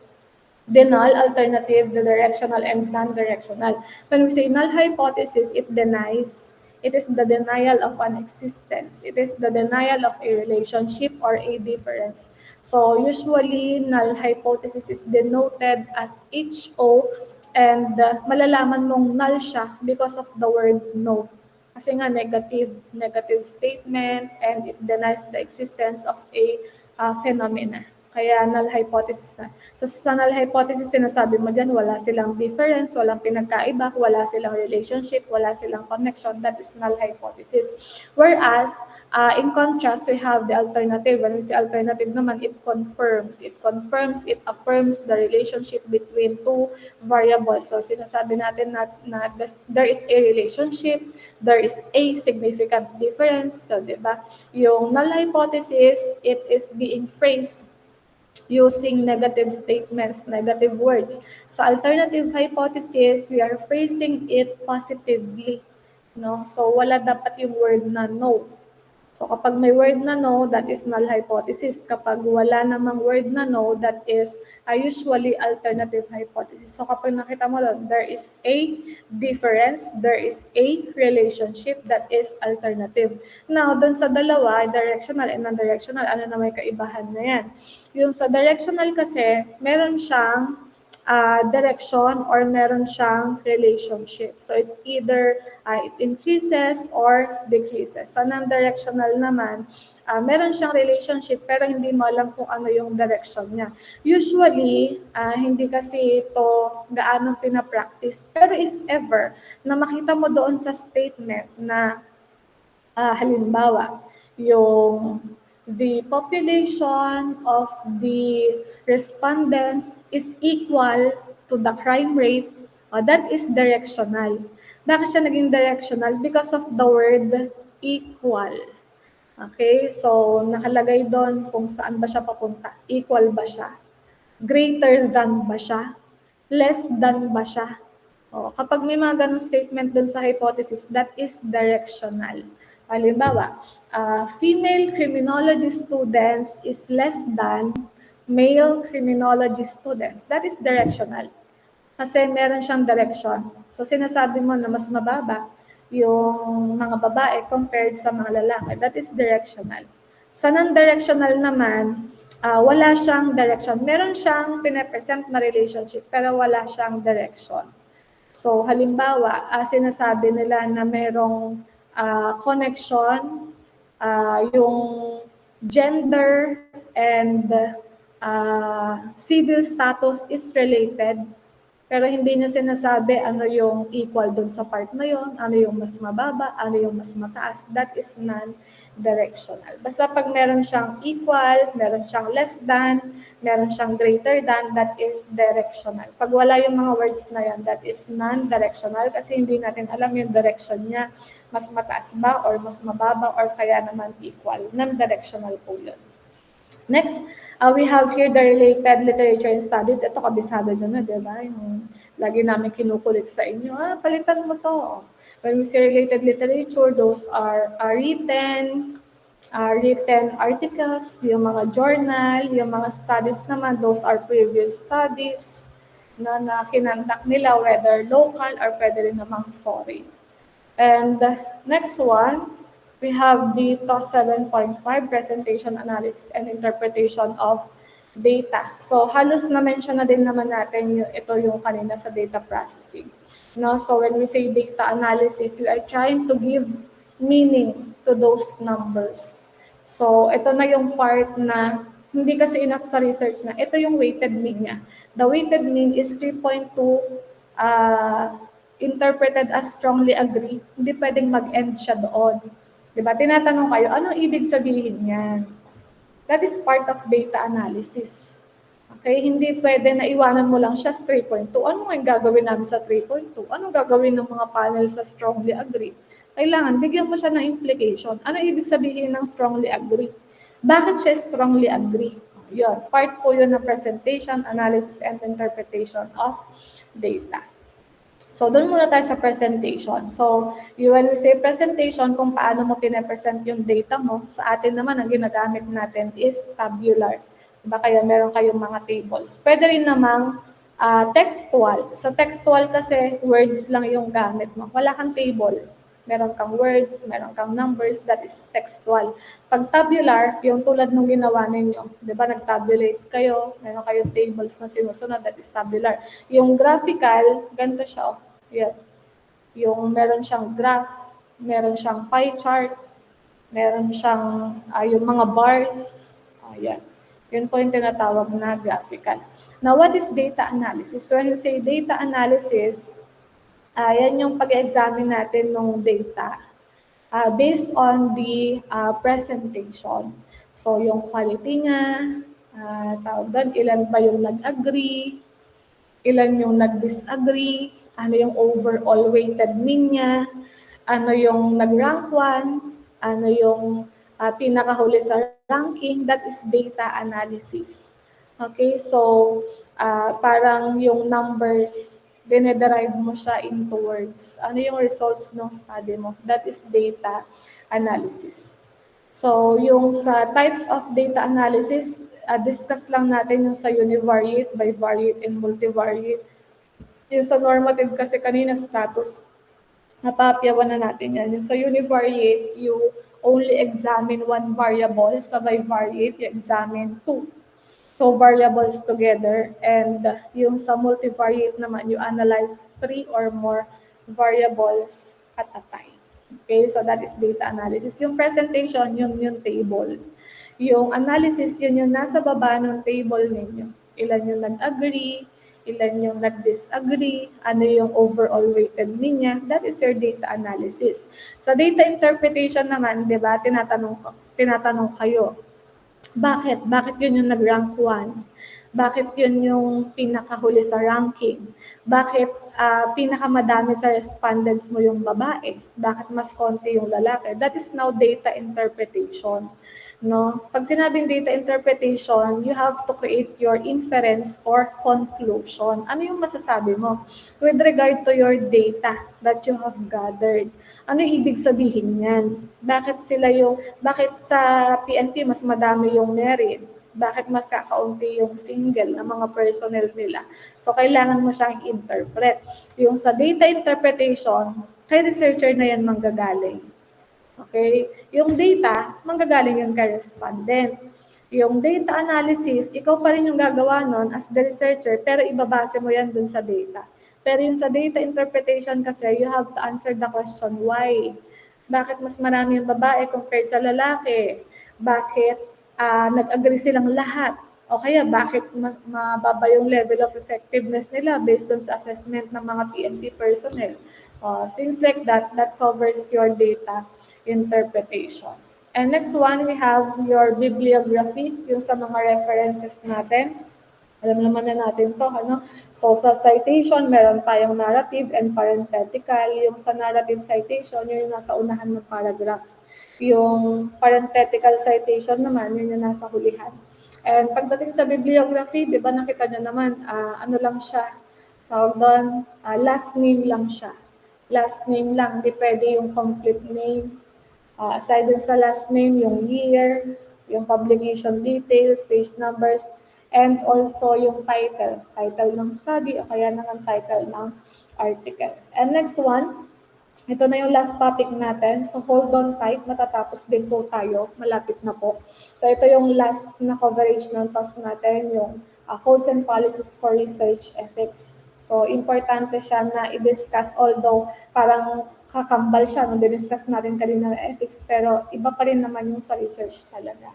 the null, alternative, the directional, and non-directional. When we say null hypothesis, it denies. It is the denial of an existence. It is the denial of a relationship or a difference. So usually, null hypothesis is denoted as HO, and malalaman mong null siya because of the word no. Kasi nga negative statement, and it denies the existence of a phenomena. Kaya null hypothesis na. So sa null hypothesis, sinasabi mo dyan, wala silang difference, walang pinagkaiba, wala silang relationship, wala silang connection. That is null hypothesis. Whereas, in contrast, we have the alternative. When we say alternative naman, it confirms, it affirms the relationship between two variables. So sinasabi natin na there is a relationship, there is a significant difference. So, diba? Yung null hypothesis, it is being phrased using negative statements, negative words. Sa alternative hypothesis, we are phrasing it positively. No? So wala dapat yung word na no. So kapag may word na no, that is null hypothesis. Kapag wala namang word na no, that is usually alternative hypothesis. So kapag nakita mo doon, there is a difference, there is a relationship, that is alternative. Now, doon sa dalawa, directional and non-directional, ano na may kaibahan na yan? Yung sa directional kasi, meron siyang direction or meron siyang relationship. So it's either it increases or decreases. Sa non-directional naman, meron siyang relationship pero hindi mo alam kung ano yung direction niya. Usually, hindi kasi ito gaano pinapractice. Pero if ever na makita mo doon sa statement na halimbawa, yung the population of the respondents is equal to the crime rate, that is directional. Bakit siya naging directional? Because of the word equal. Okay, so nakalagay doon kung saan ba siya papunta. Equal ba siya? Greater than ba siya? Less than ba siya? Kapag may mga ganong statement doon sa hypothesis, that is directional. Halimbawa, female criminology students is less than male criminology students. That is directional. Kasi meron siyang direction. So sinasabi mo na mas mababa yung mga babae compared sa mga lalaki. That is directional. Sa non-directional naman, wala siyang direction. Meron siyang pinapresent na relationship pero wala siyang direction. So halimbawa, sinasabi nila na merong connection, yung gender and civil status is related. Pero hindi niya sinasabi ano yung equal dun sa part na yun, ano yung mas mababa, ano yung mas mataas. That is non-directional. Basta pag meron siyang equal, meron siyang less than, meron siyang greater than, that is directional. Pag wala yung mga words na yan, that is non-directional kasi hindi natin alam yung direction niya. Mas mataas ba or mas mababa or kaya naman equal. Non-directional po yun. Next, we have here the related literature and studies. Ito, kabisado nyo na, di ba? Yung lagi namin kinukulit sa inyo, palitan mo to. When we say related literature, those are written articles, yung mga journal, yung mga studies naman, those are previous studies na kinandak nila, whether local or pwede rin namang foreign. And next one, we have the TOS 7.5, Presentation, Analysis, and Interpretation of Data. So halos na-mention na din naman natin ito yung kanina sa data processing. No? So when we say data analysis, we are trying to give meaning to those numbers. So ito na yung part na hindi kasi enough sa research na ito yung weighted mean niya. The weighted mean is 3.2 interpreted as strongly agree, hindi pwedeng mag-end siya doon. Diba? Tinatanong kayo, anong ibig sabihin niyan? That is part of data analysis. Okay? Hindi pwede na iwanan mo lang siya sa 3.2. Ano nga yung gagawin namin sa 3.2? Anong gagawin ng mga panel sa strongly agree? Kailangan, bigyan mo siya ng implication. Ano ibig sabihin ng strongly agree? Bakit siya strongly agree? Yun, part po yun ng presentation, analysis, and interpretation of data. So, doon muna tayo sa presentation. So, when we say presentation, kung paano mo pinapresent yung data mo, sa atin naman, ang ginagamit natin is tabular. Diba? Kaya meron kayong mga tables. Pwede rin namang textual. Sa textual kasi, words lang yung gamit mo. Wala kang table. Meron kang words, meron kang numbers, that is textual. Pag tabular, yung tulad nung ginawa ninyo, di ba, nag-tabulate kayo, meron kayong tables na sinusunod, that is tabular. Yung graphical, ganito siya, yan. Yung meron siyang graph, meron siyang pie chart, meron siyang yung mga bars, ayan. Yun po yung tinatawag na graphical. Now, what is data analysis? So, when you say data analysis, yan yung pag-examine natin ng data based on the presentation. So, yung quality niya, tawag doon, ilan ba yung nag-agree, ilan yung nag-disagree, ano yung overall weighted mean niya, ano yung nag-rank 1, ano yung pinakahuli sa ranking, that is data analysis. Okay, so parang yung numbers, dinederive mo siya into words. Ano yung results ng study mo? That is data analysis. So yung sa types of data analysis, discuss lang natin yung sa univariate, bivariate, and multivariate. Yung sa normative kasi kanina status, napapyawan na natin yan. Yung sa univariate, you only examine one variable. Sa bivariate, you examine two variables together. And yung sa multivariate naman, you analyze 3 or more variables at a time. Okay, so that is data analysis. Yung presentation, yung table. Yung analysis, yun yung nasa baba ng table ninyo. Ilan yung nag-agree, ilan yung nag-disagree, ano yung overall weighted mean niya, that is your data analysis. Sa data interpretation naman, di ba, tinatanong kayo, bakit? Bakit yun yung nag-rank 1? Bakit yun yung pinakahuli sa ranking? Bakit pinakamadami sa respondents mo yung babae? Bakit mas konti yung lalaki? That is now data interpretation. No? Pag sinabing data interpretation, you have to create your inference or conclusion. Ano yung masasabi mo with regard to your data that you have gathered? Ano yung ibig sabihin niyan? Bakit sa PNP mas madami yung married? Bakit mas kakaunti yung single na mga personnel nila? So, kailangan mo siyang interpret. Yung sa data interpretation, kay researcher na yan manggagaling. Okay? Yung data, manggagaling yung kay respondent. Yung data analysis, ikaw pa rin yung gagawa nun as the researcher, pero ibabase mo yan dun sa data. Pero yung sa data interpretation kasi, you have to answer the question, why? Bakit mas marami yung babae compared sa lalaki? Bakit nag-agree silang lahat? O kaya bakit mababa yung level of effectiveness nila based on sa assessment ng mga PNP personnel. Things like that, that covers your data interpretation. And next one, we have your bibliography, yung sa mga references natin. Alam naman na natin to, ano? So sa citation, meron tayong narrative and parenthetical. Yung sa narrative citation, yun yung nasa unahan ng paragraph. Yung parenthetical citation naman, yun yung nasa hulihan. And pagdating sa bibliography, di ba nakita nyo naman, ano lang siya, tawag doon, last name lang siya. Last name lang, di pwede yung complete name. Aside dun sa last name, yung year, yung publication details, page numbers, and also yung title ng study o kaya naman title ng article. And next one, ito na yung last topic natin. So hold on tight, matatapos din po tayo, malapit na po. So ito yung last na coverage ng task natin, yung codes and policies for research ethics. So importante siya na i-discuss, although parang kakambal siya nung di-discuss natin kanina na ethics, pero iba pa rin naman yung sa research talaga.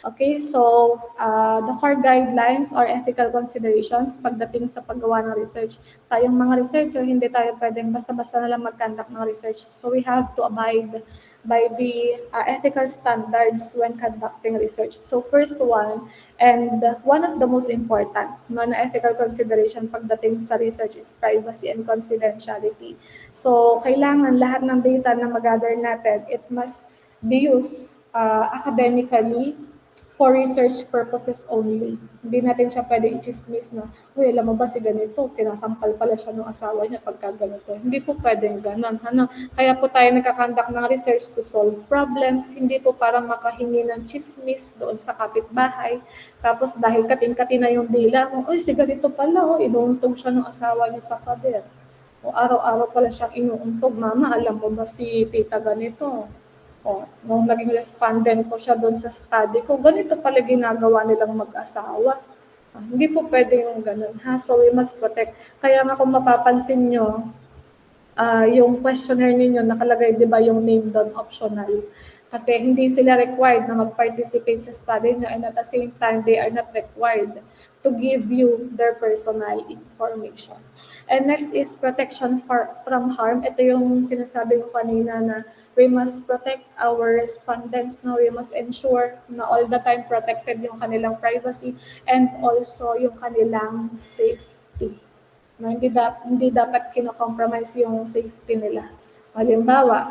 Okay, so the core guidelines or ethical considerations pagdating sa paggawa ng research. Tayong mga researcher, hindi tayo pwedeng basta-basta na lang mag-conduct ng research. So we have to abide by the ethical standards when conducting research. So first one, and one of the most important non-ethical consideration pagdating sa research is privacy and confidentiality. So kailangan lahat ng data na mag-gather natin, it must be used academically for research purposes only. Hindi natin siya pwede i-chismis na, uy, alam mo ba si ganito, sinasampal pala siya ng asawa niya pagka ganito. Hindi po pwedeng ganun. Kaya po tayo nagkakandak ng research to solve problems, hindi po para makahingi ng chismis doon sa kapitbahay. Tapos dahil kating-kati na yung dila mo, uy, si ganito pala, inuuntog siya ng asawa niya sa pader. O araw-araw pala siyang inuuntog, mama, alam mo ba si tita ganito? Nung naging respondent ko siya doon sa study ko, ganito pala ginagawa nilang mag-asawa. Hindi po pwede yung ganun, ha? So we must protect. Kaya nga kung mapapansin nyo, yung questionnaire ninyo nakalagay, di ba, yung name doon optional. Kasi hindi sila required na mag-participate sa study nyo, and at the same time, they are not required to give you their personal information. And next is protection from harm. Ito yung sinasabi ko kanina na we must protect our respondents. No? We must ensure na all the time protected yung kanilang privacy and also yung kanilang safety. No? Hindi dapat kino-compromise yung safety nila. Halimbawa,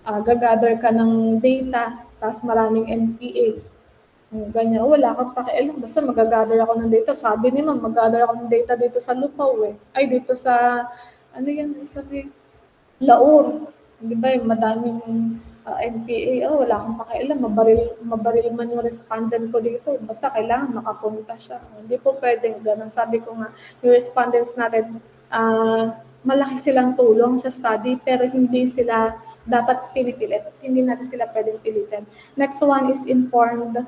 gagather ka ng data, tapos maraming NPA. Ganyan, wala kang pakialam, basta magagather ako ng data. Sabi ni ma'am, magagather ako ng data dito sa Lupaw Ay, dito sa, ano yan, sabi, Laur. Di ba, madaming NPA. Wala kang pakialam, mabaril man yung respondent ko dito. Basta kailangan makapunta siya. Hindi po pwedeng ganun. Sabi ko nga, yung respondents natin, malaki silang tulong sa study, pero hindi sila dapat pinipilit. Hindi natin sila pwedeng pilitin. Next one is informed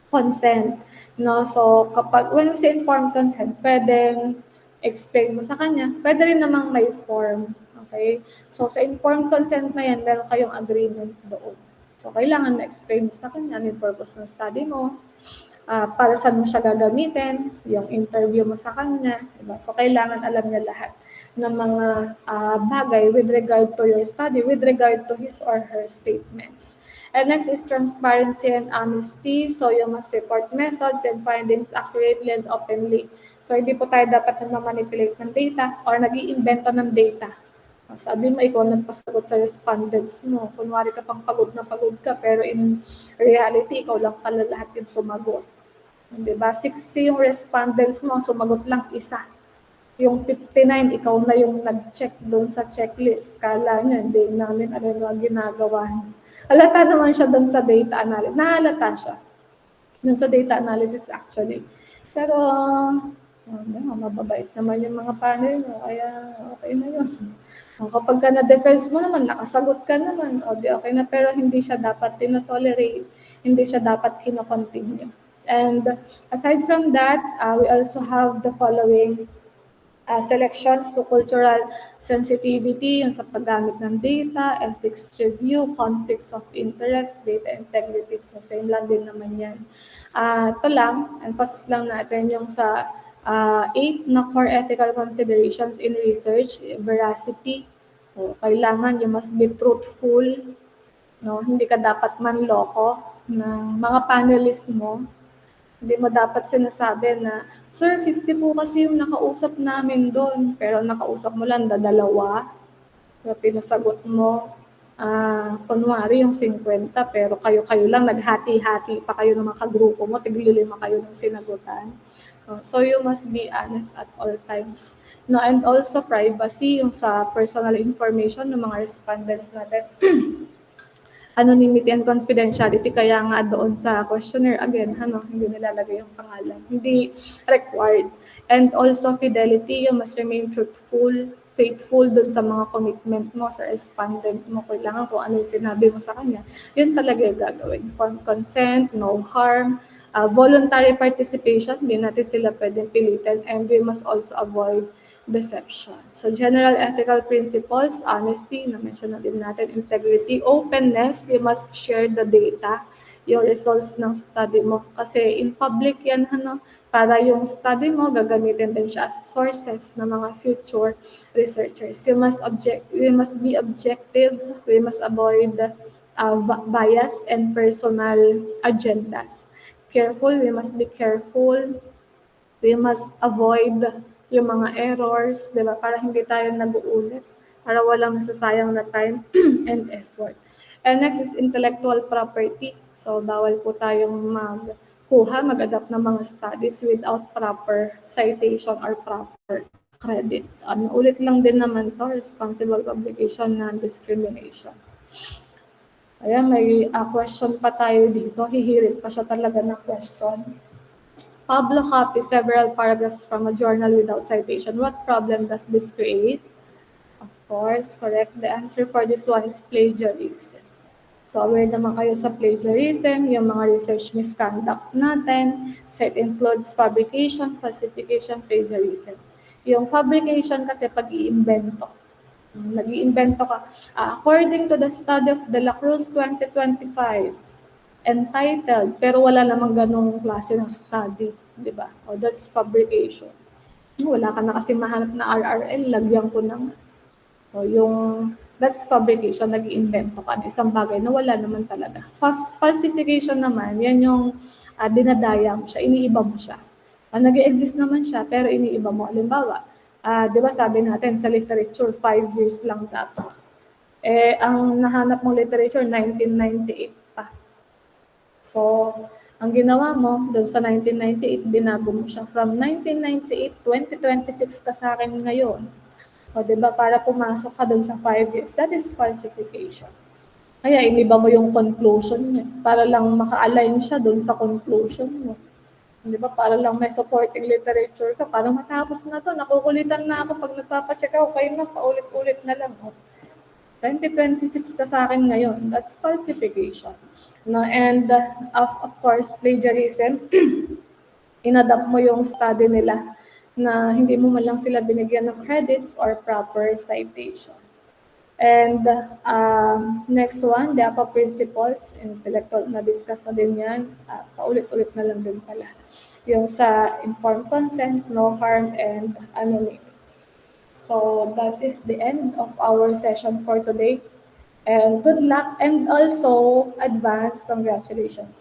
consent. No? So, when we say informed consent, pwedeng explain mo sa kanya. Pwede rin namang may form. Okay? So, sa informed consent na yan, meron kayong agreement doon. So, kailangan na-explain mo sa kanya ano yung purpose ng study mo, para saan mo siya gagamitin, yung interview mo sa kanya. Diba? So, kailangan alam niya lahat ng mga bagay with regard to your study, with regard to his or her statements. And next is transparency and honesty. So, you must report methods and findings accurately and openly. So, hindi po tayo dapat nag-manipulate ng data or nag-iimbento ng data. Sabi mo, ikaw nagpasagot sa respondents mo. Kunwari ka pang pagod na pagod ka, pero in reality, ikaw lang pala lahat yung sumagot. Diba? 60 yung respondents mo, sumagot lang isa. Yung 59, ikaw na yung nag-check doon sa checklist. Kala niya, hindi namin ano ginagawa niya. Halata naman siya doon sa data analysis. Nahalata siya doon sa data analysis actually. Pero, mababait naman yung mga panel mo, kaya okay na yun. Kapag ka na-defense mo naman, nakasagot ka naman, okay na, pero hindi siya dapat tinotolerate, hindi siya dapat kino-continue. And aside from that, we also have the following selections to cultural sensitivity, yung sa paggamit ng data, ethics review, conflicts of interest, data integrity. So same lang din naman yan. Ito lang, emphasis lang natin yung sa 8 na core ethical considerations in research, veracity. So, kailangan you must be truthful, no? Hindi ka dapat manloko ng mga panelists mo. Hindi mo dapat sinasabi na, Sir, 50 po kasi yung nakausap namin doon, pero nakausap mo lang dalawa. So, pinasagot mo, kunwari yung 50, pero kayo-kayo lang, naghati-hati pa kayo ng mga kagrupo mo, tig-5 kayo ng sinagutan. So you must be honest at all times. No, and also privacy, yung sa personal information ng mga respondents natin. Anonymity and confidentiality, kaya nga doon sa questionnaire, again, hindi nilalagay yung pangalan. Hindi required. And also fidelity, you must remain truthful, faithful dun sa mga commitment mo sa respondent mo. Kailangan kung ano yung sinabi mo sa kanya, yun talaga yung gagawin. Informed consent, no harm, voluntary participation, hindi natin sila pwedeng pilitin, and we must also avoid deception. So general ethical principles, honesty, na-mention na din natin, integrity, openness, you must share the data, yung results ng study mo. Kasi in public yan, para yung study mo, gagamitin din siya as sources ng mga future researchers. You must be objective, we must avoid bias and personal agendas. Careful, we must be careful, we must avoid yung mga errors, di ba? Para hindi tayo nag-uulit, para walang nasasayang na time and effort. And next is intellectual property. So, bawal po tayong mag-adapt ng mga studies without proper citation or proper credit. Ulit lang din naman to, responsible publication, non-discrimination. Ayan, may question pa tayo dito. Hihirit pa siya talaga ng question. Pablo copies several paragraphs from a journal without citation. What problem does this create? Of course, correct. The answer for this one is plagiarism. So, aware naman kayo sa plagiarism, yung mga research misconducts natin. So, it includes fabrication, falsification, plagiarism. Yung fabrication kasi pag-iimbento. Nag-iimbento ka. According to the study of De La Cruz 2025, entitled, pero wala namang ganong klase ng study, di ba? O that's fabrication. Wala ka na kasi mahanap na RRL, lagyan ko na. O that's fabrication, nag-iimbento ka ng isang bagay na wala naman talaga. Falsification naman, yan yung dinadaya mo siya, iniiba mo siya. Nag-exist naman siya, pero iniiba mo. Halimbawa, di ba sabi natin sa literature, 5 years lang dapat. Ang nahanap mong literature, 1998 pa. So, ang ginawa mo, doon sa 1998, binago mo siya. From 1998, 2026 ka sa akin ngayon. O, diba, para pumasok ka doon sa 5 years, that is falsification. Kaya, iniba mo yung conclusion niya, para lang maka-align siya doon sa conclusion mo. Diba, para lang may supporting literature ka, para matapos na to, nakukulitan na ako pag nagpapacheck ako, kayo na, paulit-ulit na lang. 2026 ka sa akin ngayon. That's falsification. No? And of course, plagiarism, inadapt mo yung study nila na hindi mo man lang sila binigyan ng credits or proper citation. And next one, the APA principles, intellectual, na-discuss na din yan. Paulit-ulit na lang din pala. Yung sa informed consent, no harm, and anonymity. So that is the end of our session for today. And good luck, and also advance congratulations